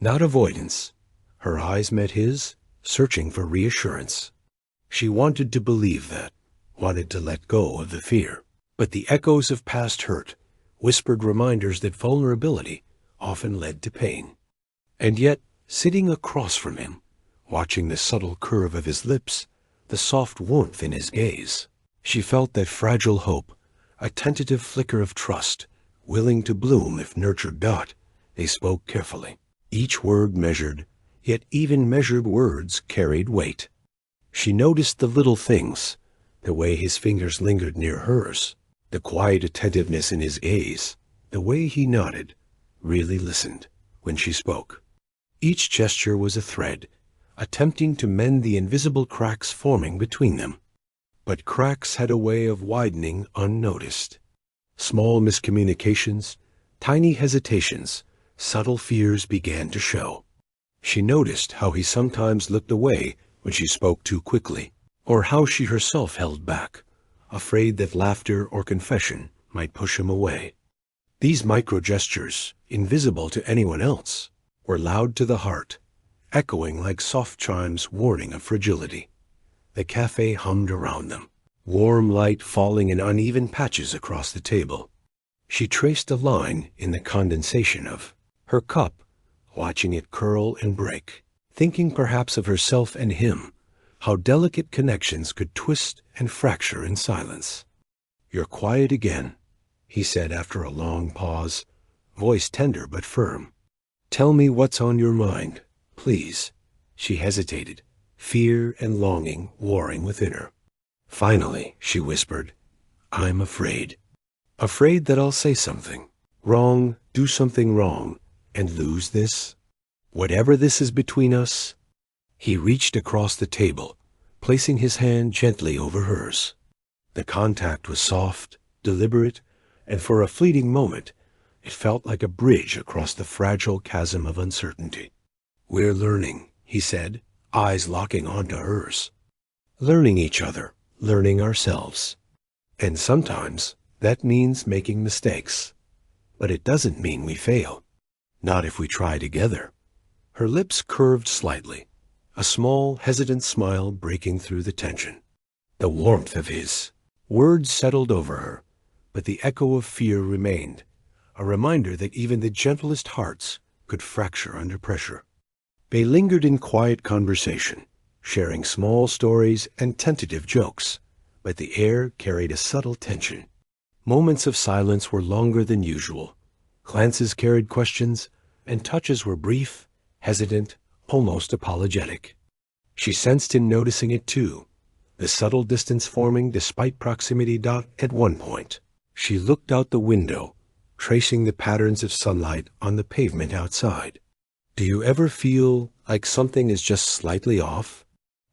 A: not avoidance." Her eyes met his, searching for reassurance. She wanted to believe that, wanted to let go of the fear. But the echoes of past hurt whispered reminders that vulnerability often led to pain. And yet, sitting across from him, watching the subtle curve of his lips, the soft warmth in his gaze, she felt that fragile hope, a tentative flicker of trust, willing to bloom if nurtured not. They spoke carefully, each word measured, yet even measured words carried weight. She noticed the little things, the way his fingers lingered near hers, the quiet attentiveness in his gaze, the way he nodded, really listened, when she spoke. Each gesture was a thread, attempting to mend the invisible cracks forming between them. But cracks had a way of widening unnoticed. Small miscommunications, tiny hesitations, subtle fears began to show. She noticed how he sometimes looked away when she spoke too quickly, or how she herself held back, afraid that laughter or confession might push him away. These micro-gestures, invisible to anyone else, were loud to the heart, echoing like soft chimes warning of fragility. The cafe hummed around them, warm light falling in uneven patches across the table. She traced a line in the condensation of her cup, watching it curl and break, thinking perhaps of herself and him, how delicate connections could twist and fracture in silence. "You're quiet again," he said after a long pause, voice tender but firm. "Tell me what's on your mind, please." She hesitated, fear and longing warring within her. Finally, she whispered, "I'm afraid. Afraid that I'll say something wrong, do something wrong, and lose this. Whatever this is between us." He reached across the table, placing his hand gently over hers. The contact was soft, deliberate, and for a fleeting moment, it felt like a bridge across the fragile chasm of uncertainty. "We're learning," he said, eyes locking onto hers. "Learning each other, learning ourselves. And sometimes that means making mistakes. But it doesn't mean we fail. Not if we try together." Her lips curved slightly, a small, hesitant smile breaking through the tension. The warmth of his words settled over her, but the echo of fear remained, a reminder that even the gentlest hearts could fracture under pressure. They lingered in quiet conversation, sharing small stories and tentative jokes, but the air carried a subtle tension. Moments of silence were longer than usual. Glances carried questions, and touches were brief, hesitant, almost apologetic. She sensed him noticing it too, the subtle distance forming despite proximity. At one point, she looked out the window, tracing the patterns of sunlight on the pavement outside. "Do you ever feel like something is just slightly off?"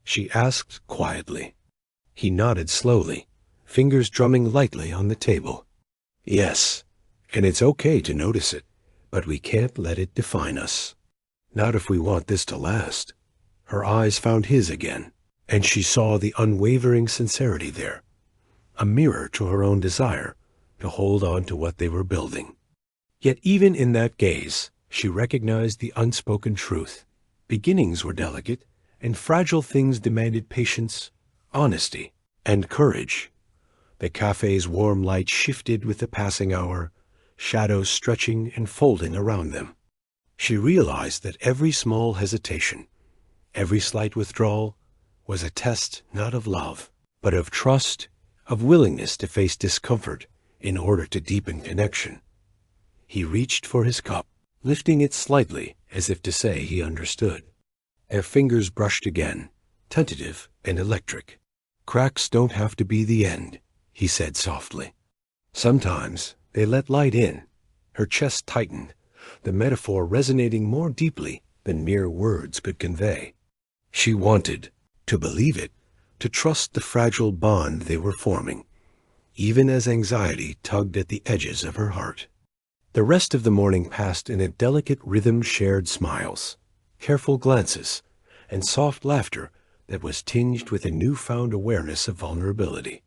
A: she asked quietly. He nodded slowly, fingers drumming lightly on the table. "Yes, and it's okay to notice it, but we can't let it define us. Not if we want this to last." Her eyes found his again, and she saw the unwavering sincerity there, a mirror to her own desire to hold on to what they were building. Yet even in that gaze, she recognized the unspoken truth. Beginnings were delicate, and fragile things demanded patience, honesty, and courage. The cafe's warm light shifted with the passing hour, shadows stretching and folding around them. She realized that every small hesitation, every slight withdrawal, was a test not of love, but of trust, of willingness to face discomfort in order to deepen connection. He reached for his cup, lifting it slightly as if to say he understood. Her fingers brushed again, tentative and electric. "Cracks don't have to be the end," he said softly. "Sometimes they let light in." Her chest tightened, the metaphor resonating more deeply than mere words could convey. She wanted to believe it, to trust the fragile bond they were forming, even as anxiety tugged at the edges of her heart. The rest of the morning passed in a delicate rhythm, shared smiles, careful glances, and soft laughter that was tinged with a newfound awareness of vulnerability.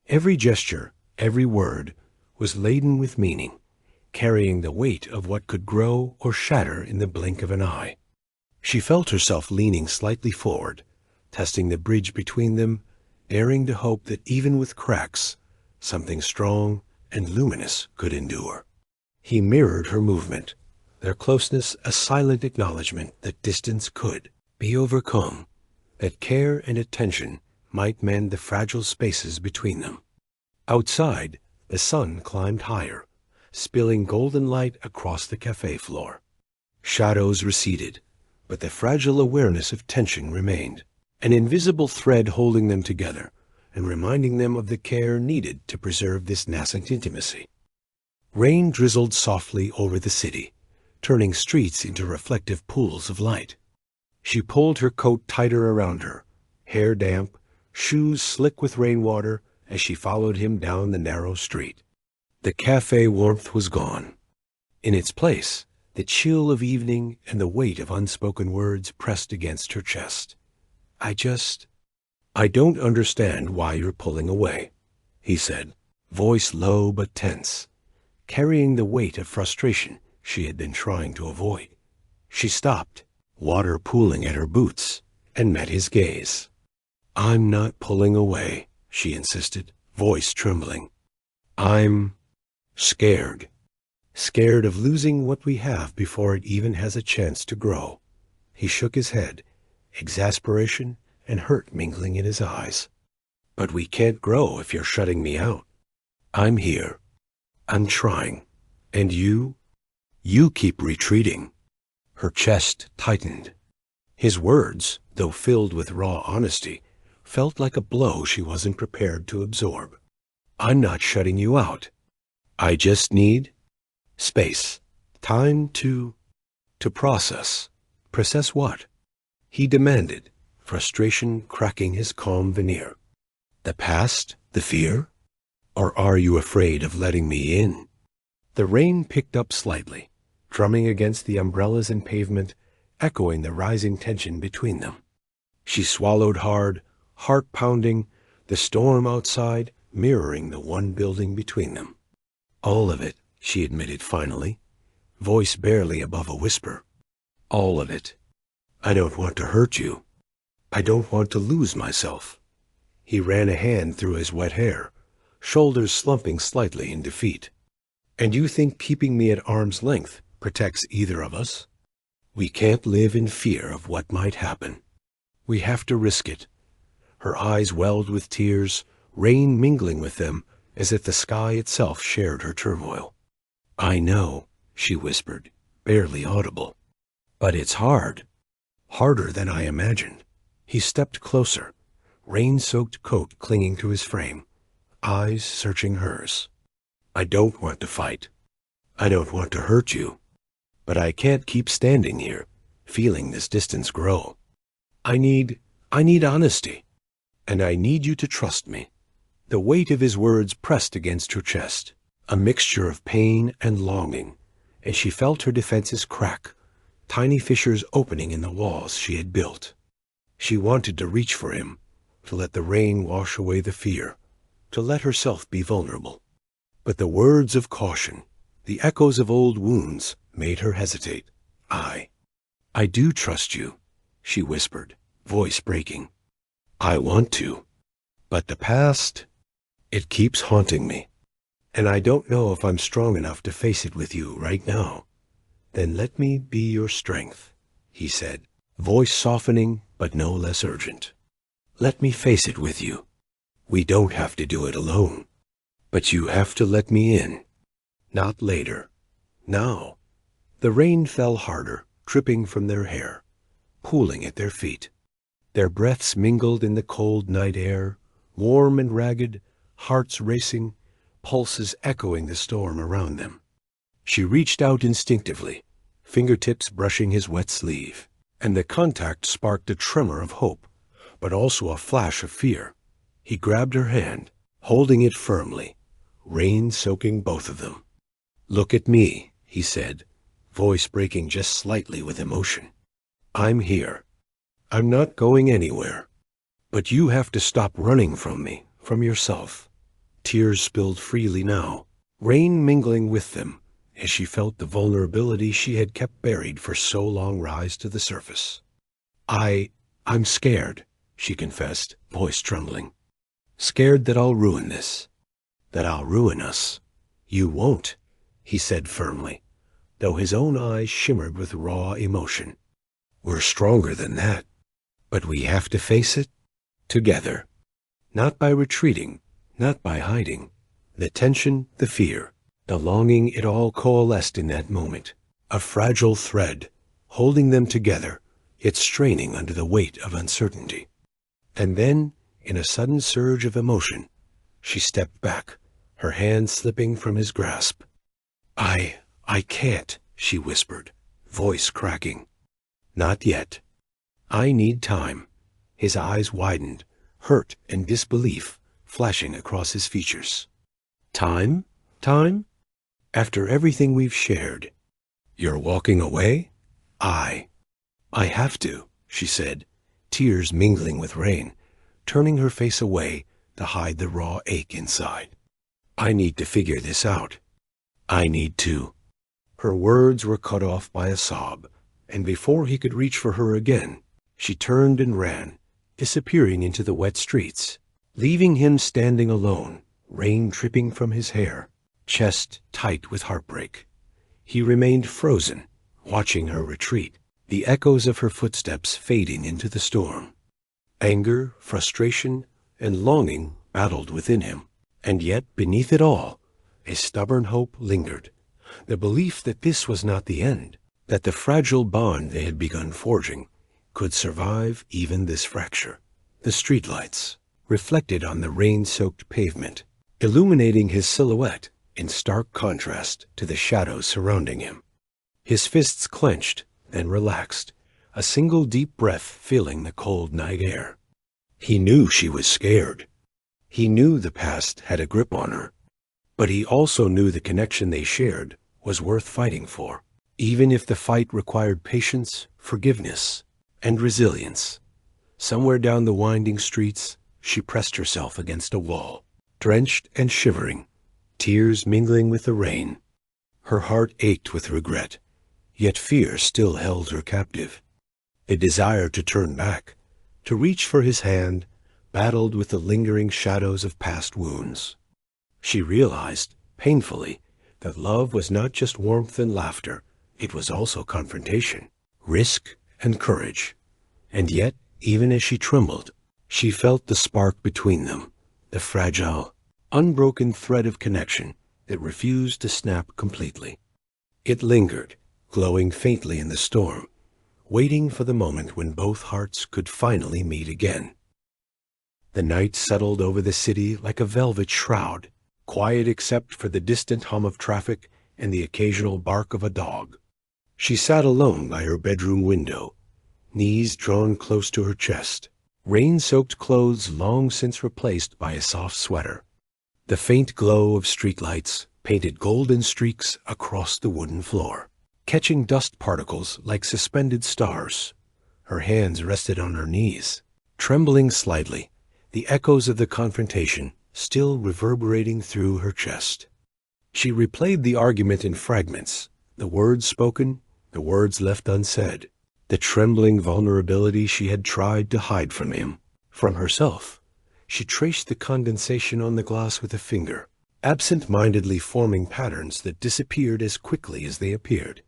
A: Every gesture, every word, was laden with meaning, carrying the weight of what could grow or shatter in the blink of an eye. She felt herself leaning slightly forward, testing the bridge between them, daring to hope that even with cracks, something strong and luminous could endure. He mirrored her movement, their closeness a silent acknowledgement that distance could be overcome, that care and attention might mend the fragile spaces between them. Outside, the sun climbed higher, spilling golden light across the cafe floor. Shadows receded, but the fragile awareness of tension remained, an invisible thread holding them together and reminding them of the care needed to preserve this nascent intimacy. Rain drizzled softly over the city, turning streets into reflective pools of light. She pulled her coat tighter around her, hair damp, shoes slick with rainwater, as she followed him down the narrow street. The cafe warmth was gone. In its place, the chill of evening and the weight of unspoken words pressed against her chest. "I don't understand why you're pulling away," he said, voice low but tense, carrying the weight of frustration she had been trying to avoid. She stopped, water pooling at her boots, and met his gaze. "I'm not pulling away," she insisted, voice trembling. "I'm scared. Scared of losing what we have before it even has a chance to grow." He shook his head, exasperation and hurt mingling in his eyes. "But we can't grow if you're shutting me out. I'm here. I'm trying. And you keep retreating." Her chest tightened. His words, though filled with raw honesty, felt like a blow she wasn't prepared to absorb. "I'm not shutting you out. I just need space, time to process." "Process what?" he demanded, frustration cracking his calm veneer. "The past, the fear? Or are you afraid of letting me in?" The rain picked up slightly, drumming against the umbrellas and pavement, echoing the rising tension between them. She swallowed hard, heart pounding, the storm outside mirroring the one building between them. "All of it," she admitted finally, voice barely above a whisper. "All of it. I don't want to hurt you. I don't want to lose myself." He ran a hand through his wet hair, shoulders slumping slightly in defeat. And you think keeping me at arm's length protects either of us? We can't live in fear of what might happen. We have to risk it. Her eyes welled with tears, rain mingling with them, as if the sky itself shared her turmoil. I know, she whispered, barely audible. But it's hard. Harder than I imagined. He stepped closer, rain-soaked coat clinging to his frame, eyes searching hers. I don't want to fight. I don't want to hurt you. But I can't keep standing here, feeling this distance grow. I need honesty. And I need you to trust me. The weight of his words pressed against her chest, a mixture of pain and longing, and she felt her defenses crack, tiny fissures opening in the walls she had built. She wanted to reach for him, to let the rain wash away the fear, to let herself be vulnerable. But the words of caution, the echoes of old wounds, made her hesitate. I do trust you, she whispered, voice breaking. I want to, but the past, it keeps haunting me, and I don't know if I'm strong enough to face it with you right now. Then let me be your strength, he said, voice softening but no less urgent. Let me face it with you. We don't have to do it alone, but you have to let me in. Not later. Now. The rain fell harder, dripping from their hair, pooling at their feet. Their breaths mingled in the cold night air, warm and ragged, hearts racing, pulses echoing the storm around them. She reached out instinctively, fingertips brushing his wet sleeve, and the contact sparked a tremor of hope, but also a flash of fear. He grabbed her hand, holding it firmly, rain soaking both of them. Look at me, he said, voice breaking just slightly with emotion. I'm here. I'm not going anywhere. But you have to stop running from me, from yourself. Tears spilled freely now, rain mingling with them, as she felt the vulnerability she had kept buried for so long rise to the surface. I'm scared, she confessed, voice trembling. Scared that I'll ruin this, that I'll ruin us. You won't, he said firmly, though his own eyes shimmered with raw emotion. We're stronger than that. But we have to face it together, not by retreating, not by hiding. The tension, the fear, the longing, it all coalesced in that moment, a fragile thread, holding them together, yet straining under the weight of uncertainty. And then, in a sudden surge of emotion, she stepped back, her hand slipping from his grasp. I can't, she whispered, voice cracking. Not yet. I need time. His eyes widened, hurt and disbelief flashing across his features. Time? Time? After everything we've shared. You're walking away? I have to, she said, tears mingling with rain, turning her face away to hide the raw ache inside. I need to figure this out. I need to. Her words were cut off by a sob, and before he could reach for her again, she turned and ran, disappearing into the wet streets, leaving him standing alone, rain dripping from his hair, chest tight with heartbreak. He remained frozen, watching her retreat, the echoes of her footsteps fading into the storm. Anger, frustration, and longing battled within him, and yet beneath it all, a stubborn hope lingered, the belief that this was not the end, that the fragile bond they had begun forging could survive even this fracture. The streetlights, reflected on the rain-soaked pavement, illuminating his silhouette in stark contrast to the shadows surrounding him. His fists clenched, then relaxed, a single deep breath filling the cold night air. He knew she was scared. He knew the past had a grip on her. But he also knew the connection they shared was worth fighting for, even if the fight required patience, forgiveness, and resilience. Somewhere down the winding streets, she pressed herself against a wall, drenched and shivering, tears mingling with the rain. Her heart ached with regret, yet fear still held her captive. A desire to turn back, to reach for his hand, battled with the lingering shadows of past wounds. She realized, painfully, that love was not just warmth and laughter, it was also confrontation, risk and courage. And yet, even as she trembled, she felt the spark between them, the fragile, unbroken thread of connection that refused to snap completely. It lingered, glowing faintly in the storm, waiting for the moment when both hearts could finally meet again. The night settled over the city like a velvet shroud, quiet except for the distant hum of traffic and the occasional bark of a dog. She sat alone by her bedroom window, knees drawn close to her chest, rain-soaked clothes long since replaced by a soft sweater. The faint glow of streetlights painted golden streaks across the wooden floor, catching dust particles like suspended stars. Her hands rested on her knees, trembling slightly, the echoes of the confrontation still reverberating through her chest. She replayed the argument in fragments, the words spoken, the words left unsaid, the trembling vulnerability she had tried to hide from him, from herself. She traced the condensation on the glass with a finger, absent-mindedly forming patterns that disappeared as quickly as they appeared.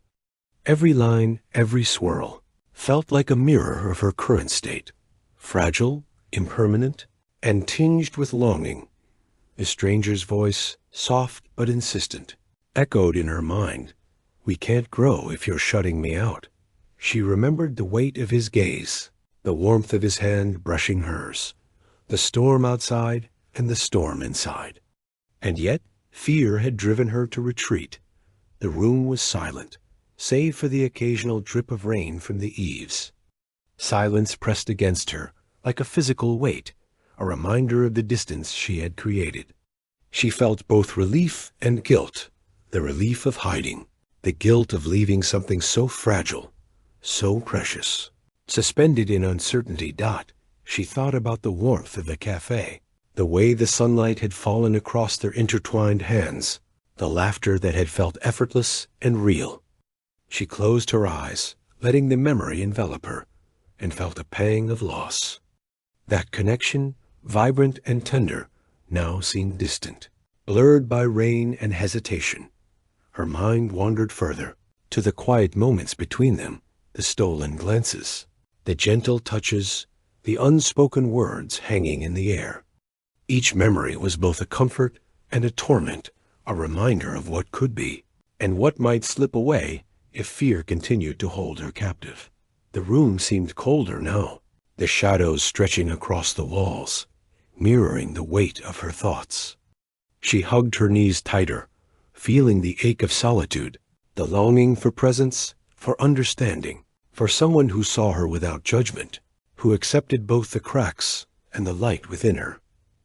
A: Every line, every swirl, felt like a mirror of her current state, fragile, impermanent, and tinged with longing. The stranger's voice, soft but insistent, echoed in her mind. "We can't grow if you're shutting me out." She remembered the weight of his gaze, the warmth of his hand brushing hers, the storm outside and the storm inside. And yet, fear had driven her to retreat. The room was silent, save for the occasional drip of rain from the eaves. Silence pressed against her, like a physical weight, a reminder of the distance she had created. She felt both relief and guilt, the relief of hiding, the guilt of leaving something so fragile, so precious. Suspended in uncertainty, she thought about the warmth of the cafe, the way the sunlight had fallen across their intertwined hands, the laughter that had felt effortless and real. She closed her eyes, letting the memory envelop her, and felt a pang of loss. That connection, vibrant and tender, now seemed distant, blurred by rain and hesitation. Her mind wandered further, to the quiet moments between them, the stolen glances, the gentle touches, the unspoken words hanging in the air. Each memory was both a comfort and a torment, a reminder of what could be, and what might slip away if fear continued to hold her captive. The room seemed colder now, the shadows stretching across the walls, mirroring the weight of her thoughts. She hugged her knees tighter, feeling the ache of solitude, the longing for presence, for understanding, for someone who saw her without judgment, who accepted both the cracks and the light within her.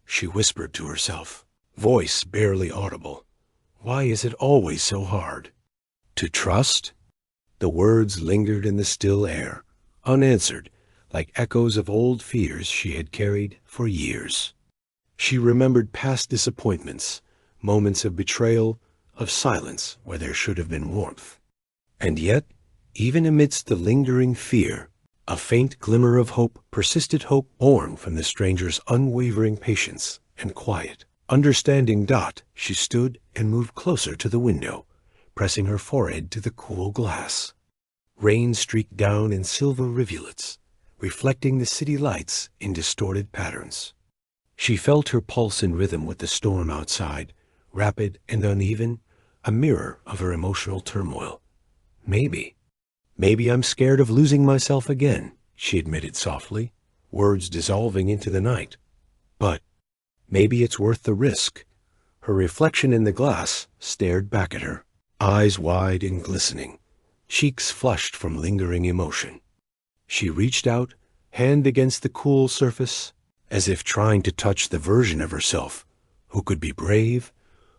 A: She whispered to herself, voice barely audible, "Why is it always so hard to trust?" The words lingered in the still air, unanswered, like echoes of old fears she had carried for years. She remembered past disappointments, moments of betrayal, of silence where there should have been warmth. And yet, even amidst the lingering fear, a faint glimmer of hope persisted, hope born from the stranger's unwavering patience and quiet. Understanding, she stood and moved closer to the window, pressing her forehead to the cool glass. Rain streaked down in silver rivulets, reflecting the city lights in distorted patterns. She felt her pulse in rhythm with the storm outside, rapid and uneven, a mirror of her emotional turmoil. Maybe I'm scared of losing myself again," she admitted softly, words dissolving into the night. "But maybe it's worth the risk." Her reflection in the glass stared back at her, eyes wide and glistening, cheeks flushed from lingering emotion. She reached out, hand against the cool surface, as if trying to touch the version of herself who could be brave,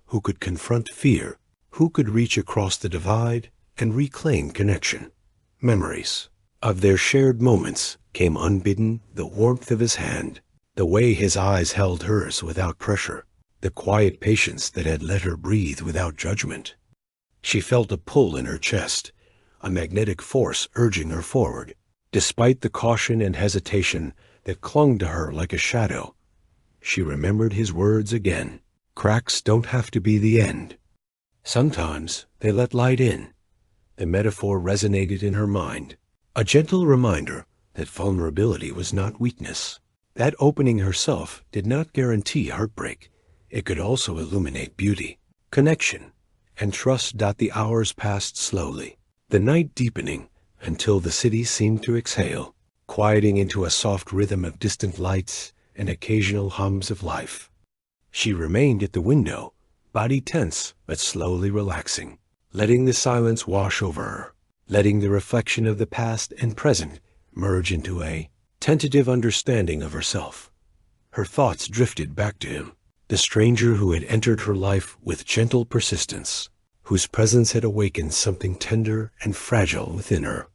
A: who could confront fear, who could reach across the divide and reclaim connection. Memories of their shared moments came unbidden, the warmth of his hand, the way his eyes held hers without pressure, the quiet patience that had let her breathe without judgment. She felt a pull in her chest, a magnetic force urging her forward, despite the caution and hesitation that clung to her like a shadow. She remembered his words again. Cracks don't have to be the end. Sometimes they let light in. The metaphor resonated in her mind, a gentle reminder that vulnerability was not weakness. That opening herself did not guarantee heartbreak. It could also illuminate beauty, connection, and trust. The hours passed slowly, the night deepening until the city seemed to exhale, quieting into a soft rhythm of distant lights and occasional hums of life. She remained at the window, body tense but slowly relaxing, letting the silence wash over her, letting the reflection of the past and present merge into a tentative understanding of herself. Her thoughts drifted back to him, the stranger who had entered her life with gentle persistence, whose presence had awakened something tender and fragile within her.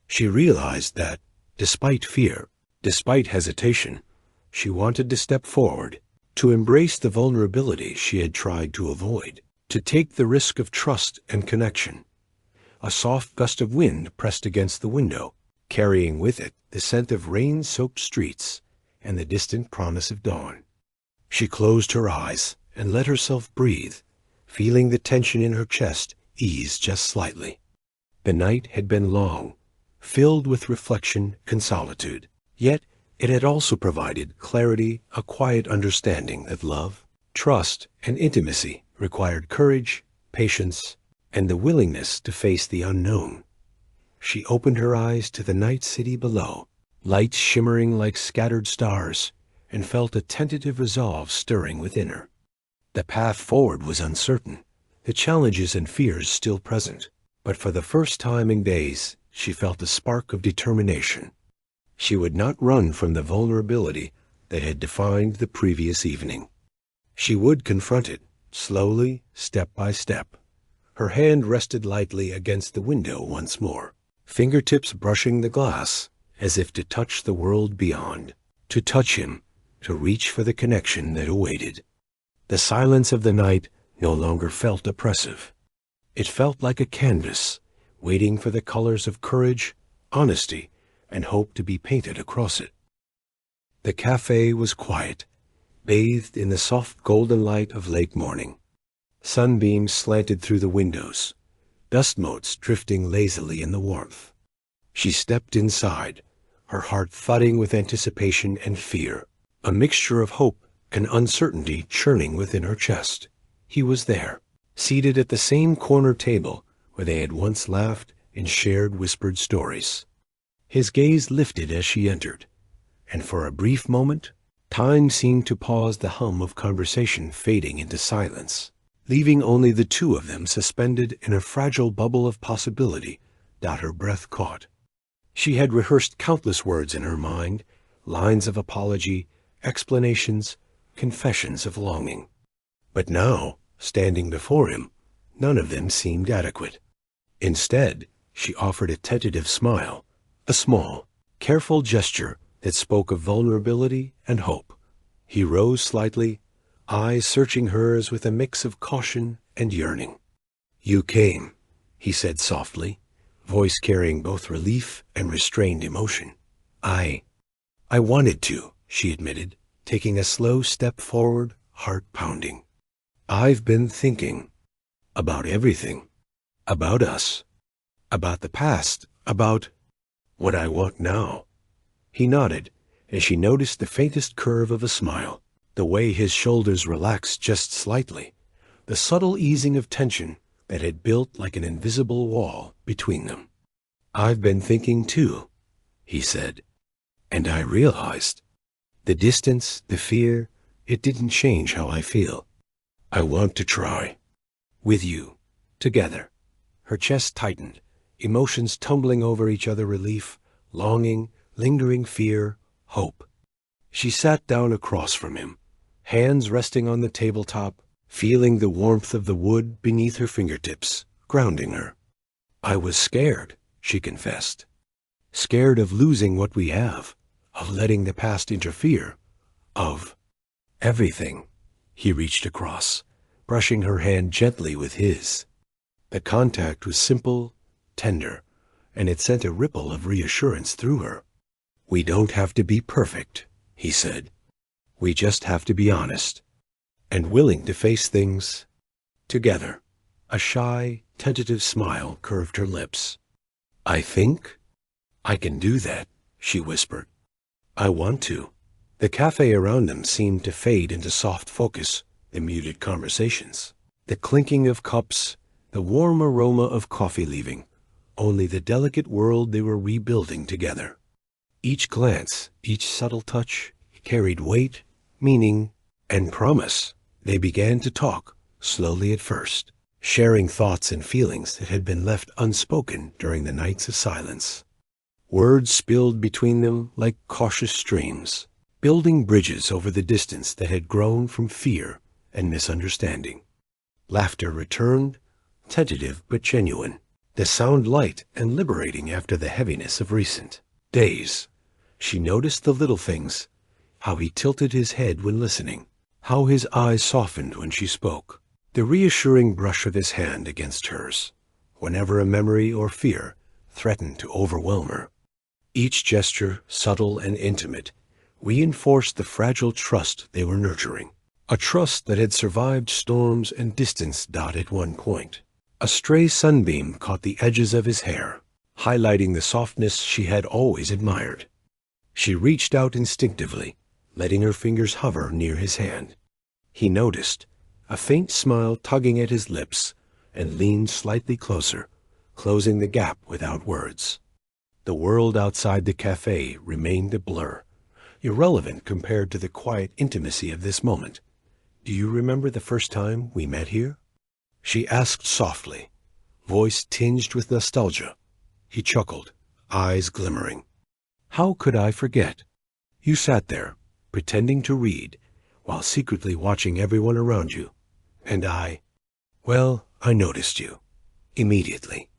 A: She realized that, despite fear, despite hesitation, she wanted to step forward, to embrace the vulnerability she had tried to avoid, to take the risk of trust and connection. A soft gust of wind pressed against the window, carrying with it the scent of rain-soaked streets and the distant promise of dawn. She closed her eyes and let herself breathe, feeling the tension in her chest ease just slightly. The night had been long, filled with reflection and solitude, yet it had also provided clarity, a quiet understanding that love, trust, and intimacy required courage, patience, and the willingness to face the unknown. She opened her eyes to the night city below, lights shimmering like scattered stars, and felt a tentative resolve stirring within her. The path forward was uncertain, the challenges and fears still present, but for the first time in days she felt a spark of determination. She would not run from the vulnerability that had defined the previous evening. She would confront it, slowly, step by step. Her hand rested lightly against the window once more, fingertips brushing the glass, as if to touch the world beyond, to touch him, to reach for the connection that awaited. The silence of the night no longer felt oppressive. It felt like a canvas, waiting for the colors of courage, honesty, and hope to be painted across it. The cafe was quiet, bathed in the soft golden light of late morning. Sunbeams slanted through the windows, dust motes drifting lazily in the warmth. She stepped inside, her heart thudding with anticipation and fear, a mixture of hope and uncertainty churning within her chest. He was there, seated at the same corner table where they had once laughed and shared whispered stories. His gaze lifted as she entered, and for a brief moment, time seemed to pause, the hum of conversation fading into silence, leaving only the two of them suspended in a fragile bubble of possibility that her breath caught. She had rehearsed countless words in her mind, lines of apology, explanations, confessions of longing. But now, standing before him, none of them seemed adequate. Instead, she offered a tentative smile, a small, careful gesture that spoke of vulnerability and hope. He rose slightly, eyes searching hers with a mix of caution and yearning. "You came," he said softly, voice carrying both relief and restrained emotion. I wanted to," she admitted, taking a slow step forward, heart pounding. "I've been thinking about everything, about us, about the past, about what I want now." He nodded as she noticed the faintest curve of a smile, the way his shoulders relaxed just slightly, the subtle easing of tension that had built like an invisible wall between them. "I've been thinking too," he said, "and I realized the distance, the fear, it didn't change how I feel. I want to try. With you. Together." Her chest tightened, emotions tumbling over each other, relief, longing, lingering fear, hope. She sat down across from him, hands resting on the tabletop, feeling the warmth of the wood beneath her fingertips, grounding her. "I was scared," she confessed. "Scared of losing what we have, of letting the past interfere, of everything." He reached across, brushing her hand gently with his. The contact was simple, tender, and it sent a ripple of reassurance through her. "We don't have to be perfect," he said. "We just have to be honest, and willing to face things together." A shy, tentative smile curved her lips. "I think I can do that," she whispered. "I want to." The cafe around them seemed to fade into soft focus, the muted conversations, the clinking of cups, the warm aroma of coffee leaving, only the delicate world they were rebuilding together. Each glance, each subtle touch, carried weight, meaning, and promise. They began to talk, slowly at first, sharing thoughts and feelings that had been left unspoken during the nights of silence. Words spilled between them like cautious streams, building bridges over the distance that had grown from fear and misunderstanding. Laughter returned, tentative but genuine, the sound light and liberating after the heaviness of recent days. She noticed the little things, how he tilted his head when listening, how his eyes softened when she spoke, the reassuring brush of his hand against hers, whenever a memory or fear threatened to overwhelm her. Each gesture, subtle and intimate, reinforced the fragile trust they were nurturing, a trust that had survived storms and distance. At one point, a stray sunbeam caught the edges of his hair, highlighting the softness she had always admired. She reached out instinctively, letting her fingers hover near his hand. He noticed, a faint smile tugging at his lips, and leaned slightly closer, closing the gap without words. The world outside the cafe remained a blur, irrelevant compared to the quiet intimacy of this moment. "Do you remember the first time we met here?" she asked softly, voice tinged with nostalgia. He chuckled, eyes glimmering. "How could I forget? You sat there, pretending to read, while secretly watching everyone around you. And I noticed you. Immediately."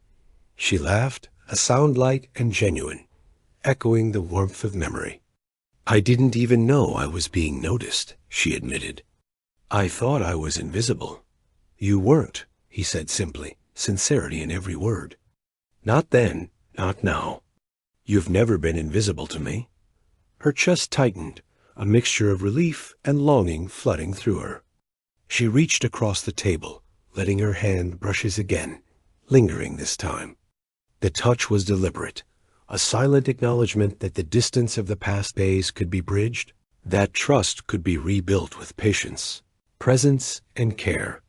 A: She laughed, a sound light and genuine, echoing the warmth of memory. "I didn't even know I was being noticed," she admitted. "I thought I was invisible." "You weren't," he said simply, sincerity in every word. "Not then, not now. You've never been invisible to me." Her chest tightened, a mixture of relief and longing flooding through her. She reached across the table, letting her hand brush his again, lingering this time. The touch was deliberate, a silent acknowledgement that the distance of the past days could be bridged, that trust could be rebuilt with patience, presence, and care.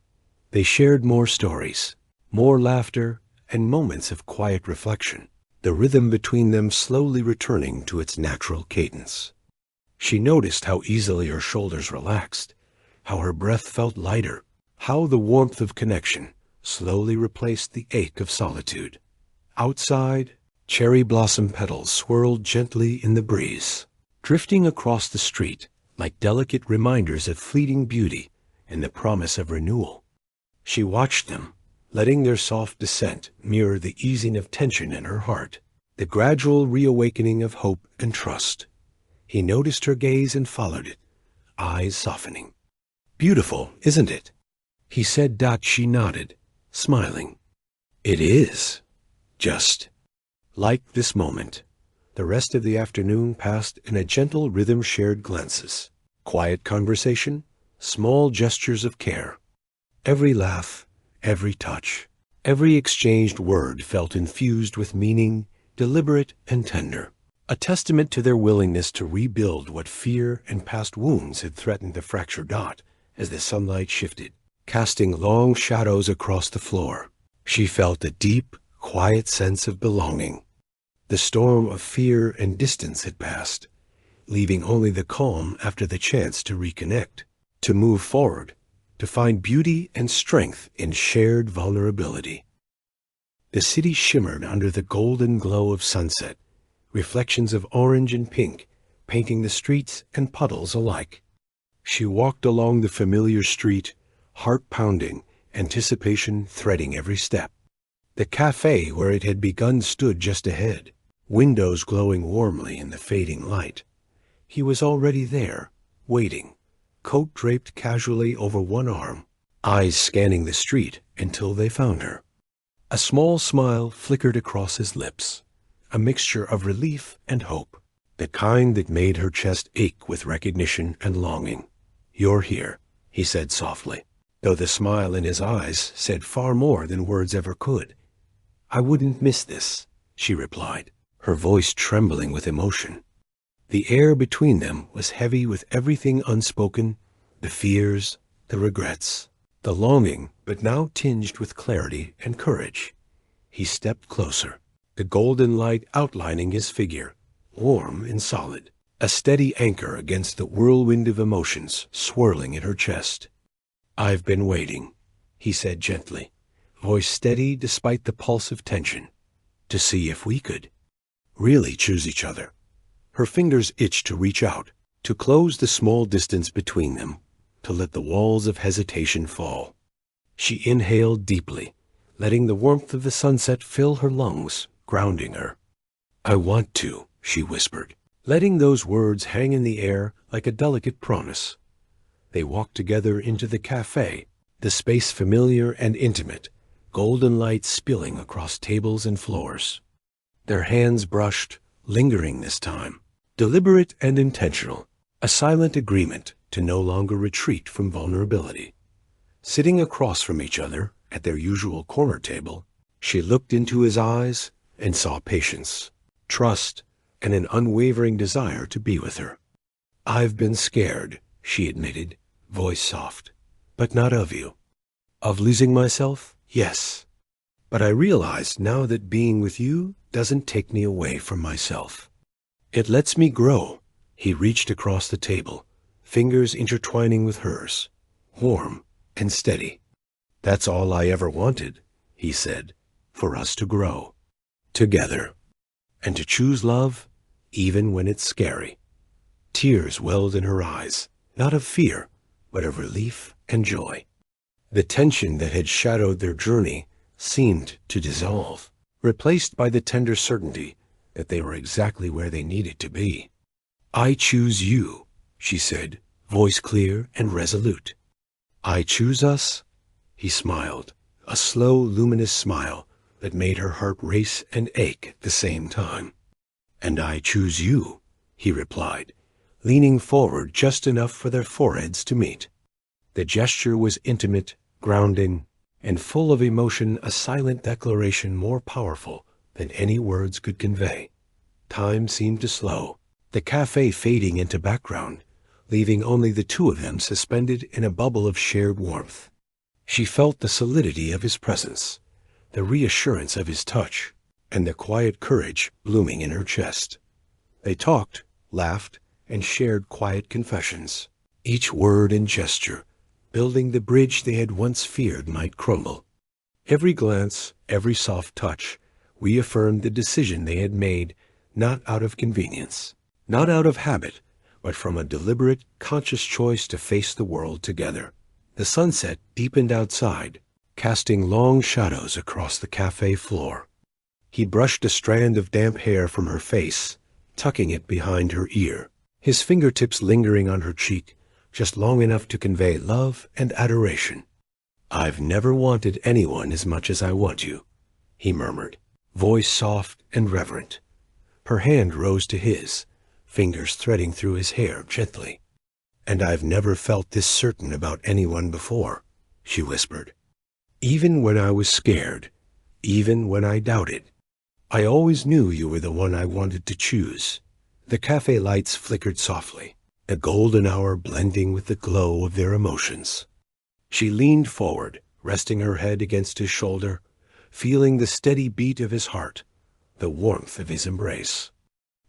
A: They shared more stories, more laughter, and moments of quiet reflection, the rhythm between them slowly returning to its natural cadence. She noticed how easily her shoulders relaxed, how her breath felt lighter, how the warmth of connection slowly replaced the ache of solitude. Outside, cherry blossom petals swirled gently in the breeze, drifting across the street like delicate reminders of fleeting beauty and the promise of renewal. She watched them, letting their soft descent mirror the easing of tension in her heart, the gradual reawakening of hope and trust. He noticed her gaze and followed it, eyes softening. "Beautiful, isn't it?" he said. She nodded, smiling. "It is. Just like this moment." The rest of the afternoon passed in a gentle rhythm, shared glances, quiet conversation, small gestures of care. Every laugh, every touch, every exchanged word felt infused with meaning, deliberate and tender, a testament to their willingness to rebuild what fear and past wounds had threatened to fracture. As the sunlight shifted, casting long shadows across the floor, she felt a deep, quiet sense of belonging. The storm of fear and distance had passed, leaving only the calm after the chance to reconnect, to move forward, to find beauty and strength in shared vulnerability. The city shimmered under the golden glow of sunset, reflections of orange and pink painting the streets and puddles alike. She walked along the familiar street, heart pounding, anticipation threading every step. The cafe where it had begun stood just ahead, windows glowing warmly in the fading light. He was already there, waiting, coat draped casually over one arm, eyes scanning the street until they found her. A small smile flickered across his lips, a mixture of relief and hope, the kind that made her chest ache with recognition and longing. "You're here," he said softly. though the smile in his eyes said far more than words ever could. "I wouldn't miss this," she replied, her voice trembling with emotion. The air between them was heavy with everything unspoken, the fears, the regrets, the longing, but now tinged with clarity and courage. He stepped closer, the golden light outlining his figure, warm and solid, a steady anchor against the whirlwind of emotions swirling in her chest. "I've been waiting," he said gently, voice steady despite the pulse of tension, "to see if we could really choose each other." Her fingers itched to reach out, to close the small distance between them, to let the walls of hesitation fall. She inhaled deeply, letting the warmth of the sunset fill her lungs, grounding her. "I want to," she whispered, letting those words hang in the air like a delicate promise. They walked together into the cafe, the space familiar and intimate, golden light spilling across tables and floors. Their hands brushed, lingering this time, deliberate and intentional, a silent agreement to no longer retreat from vulnerability. Sitting across from each other at their usual corner table, she looked into his eyes and saw patience, trust, and an unwavering desire to be with her. "I've been scared," she admitted, voice soft, "but not of you. Of losing myself, yes. But I realize now that being with you doesn't take me away from myself. It lets me grow." He reached across the table, fingers intertwining with hers, warm and steady. "That's all I ever wanted," he said, "for us to grow together, and to choose love even when it's scary." Tears welled in her eyes, not of fear, but of relief and joy. The tension that had shadowed their journey seemed to dissolve, replaced by the tender certainty that they were exactly where they needed to be. "I choose you," she said, voice clear and resolute. "I choose us?" He smiled, a slow, luminous smile that made her heart race and ache at the same time. "And I choose you," he replied, leaning forward just enough for their foreheads to meet. The gesture was intimate, grounding, and full of emotion, a silent declaration more powerful than any words could convey. Time seemed to slow, the cafe fading into background, leaving only the two of them suspended in a bubble of shared warmth. She felt the solidity of his presence, the reassurance of his touch, and the quiet courage blooming in her chest. They talked, laughed, and shared quiet confessions, each word and gesture building the bridge they had once feared might crumble. Every glance, every soft touch, reaffirmed the decision they had made, not out of convenience, not out of habit, but from a deliberate, conscious choice to face the world together. The sunset deepened outside, casting long shadows across the cafe floor. He brushed a strand of damp hair from her face, tucking it behind her ear, his fingertips lingering on her cheek, just long enough to convey love and adoration. "I've never wanted anyone as much as I want you," he murmured, voice soft and reverent. Her hand rose to his, fingers threading through his hair gently. "And I've never felt this certain about anyone before," she whispered. "Even when I was scared, even when I doubted, I always knew you were the one I wanted to choose." The cafe lights flickered softly, a golden hour blending with the glow of their emotions. She leaned forward, resting her head against his shoulder, feeling the steady beat of his heart, the warmth of his embrace.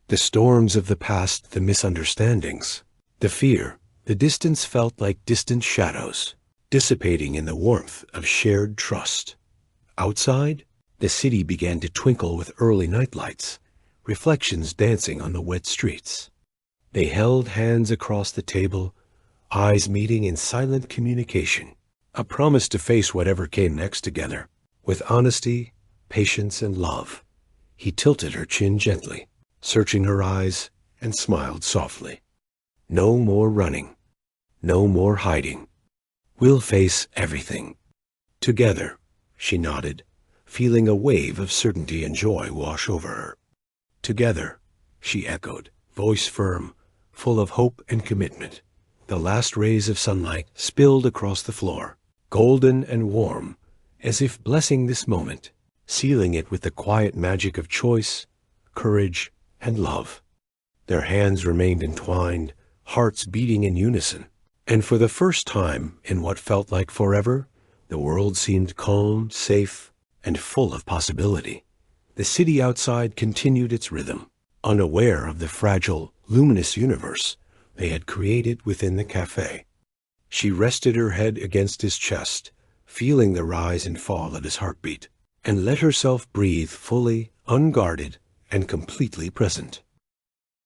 A: The storms of the past, the misunderstandings, the fear, the distance felt like distant shadows, dissipating in the warmth of shared trust. Outside, the city began to twinkle with early night lights, reflections dancing on the wet streets. They held hands across the table, eyes meeting in silent communication, a promise to face whatever came next together, with honesty, patience, and love. He tilted her chin gently, searching her eyes, and smiled softly. "No more running, no more hiding. We'll face everything together," she nodded, feeling a wave of certainty and joy wash over her. "Together," she echoed, voice firm, full of hope and commitment. The last rays of sunlight spilled across the floor, golden and warm, as if blessing this moment, sealing it with the quiet magic of choice, courage, and love. Their hands remained entwined, hearts beating in unison, and for the first time in what felt like forever, the world seemed calm, safe, and full of possibility. The city outside continued its rhythm, unaware of the fragile, luminous universe they had created within the cafe. She rested her head against his chest, feeling the rise and fall of his heartbeat, and let herself breathe fully, unguarded, and completely present.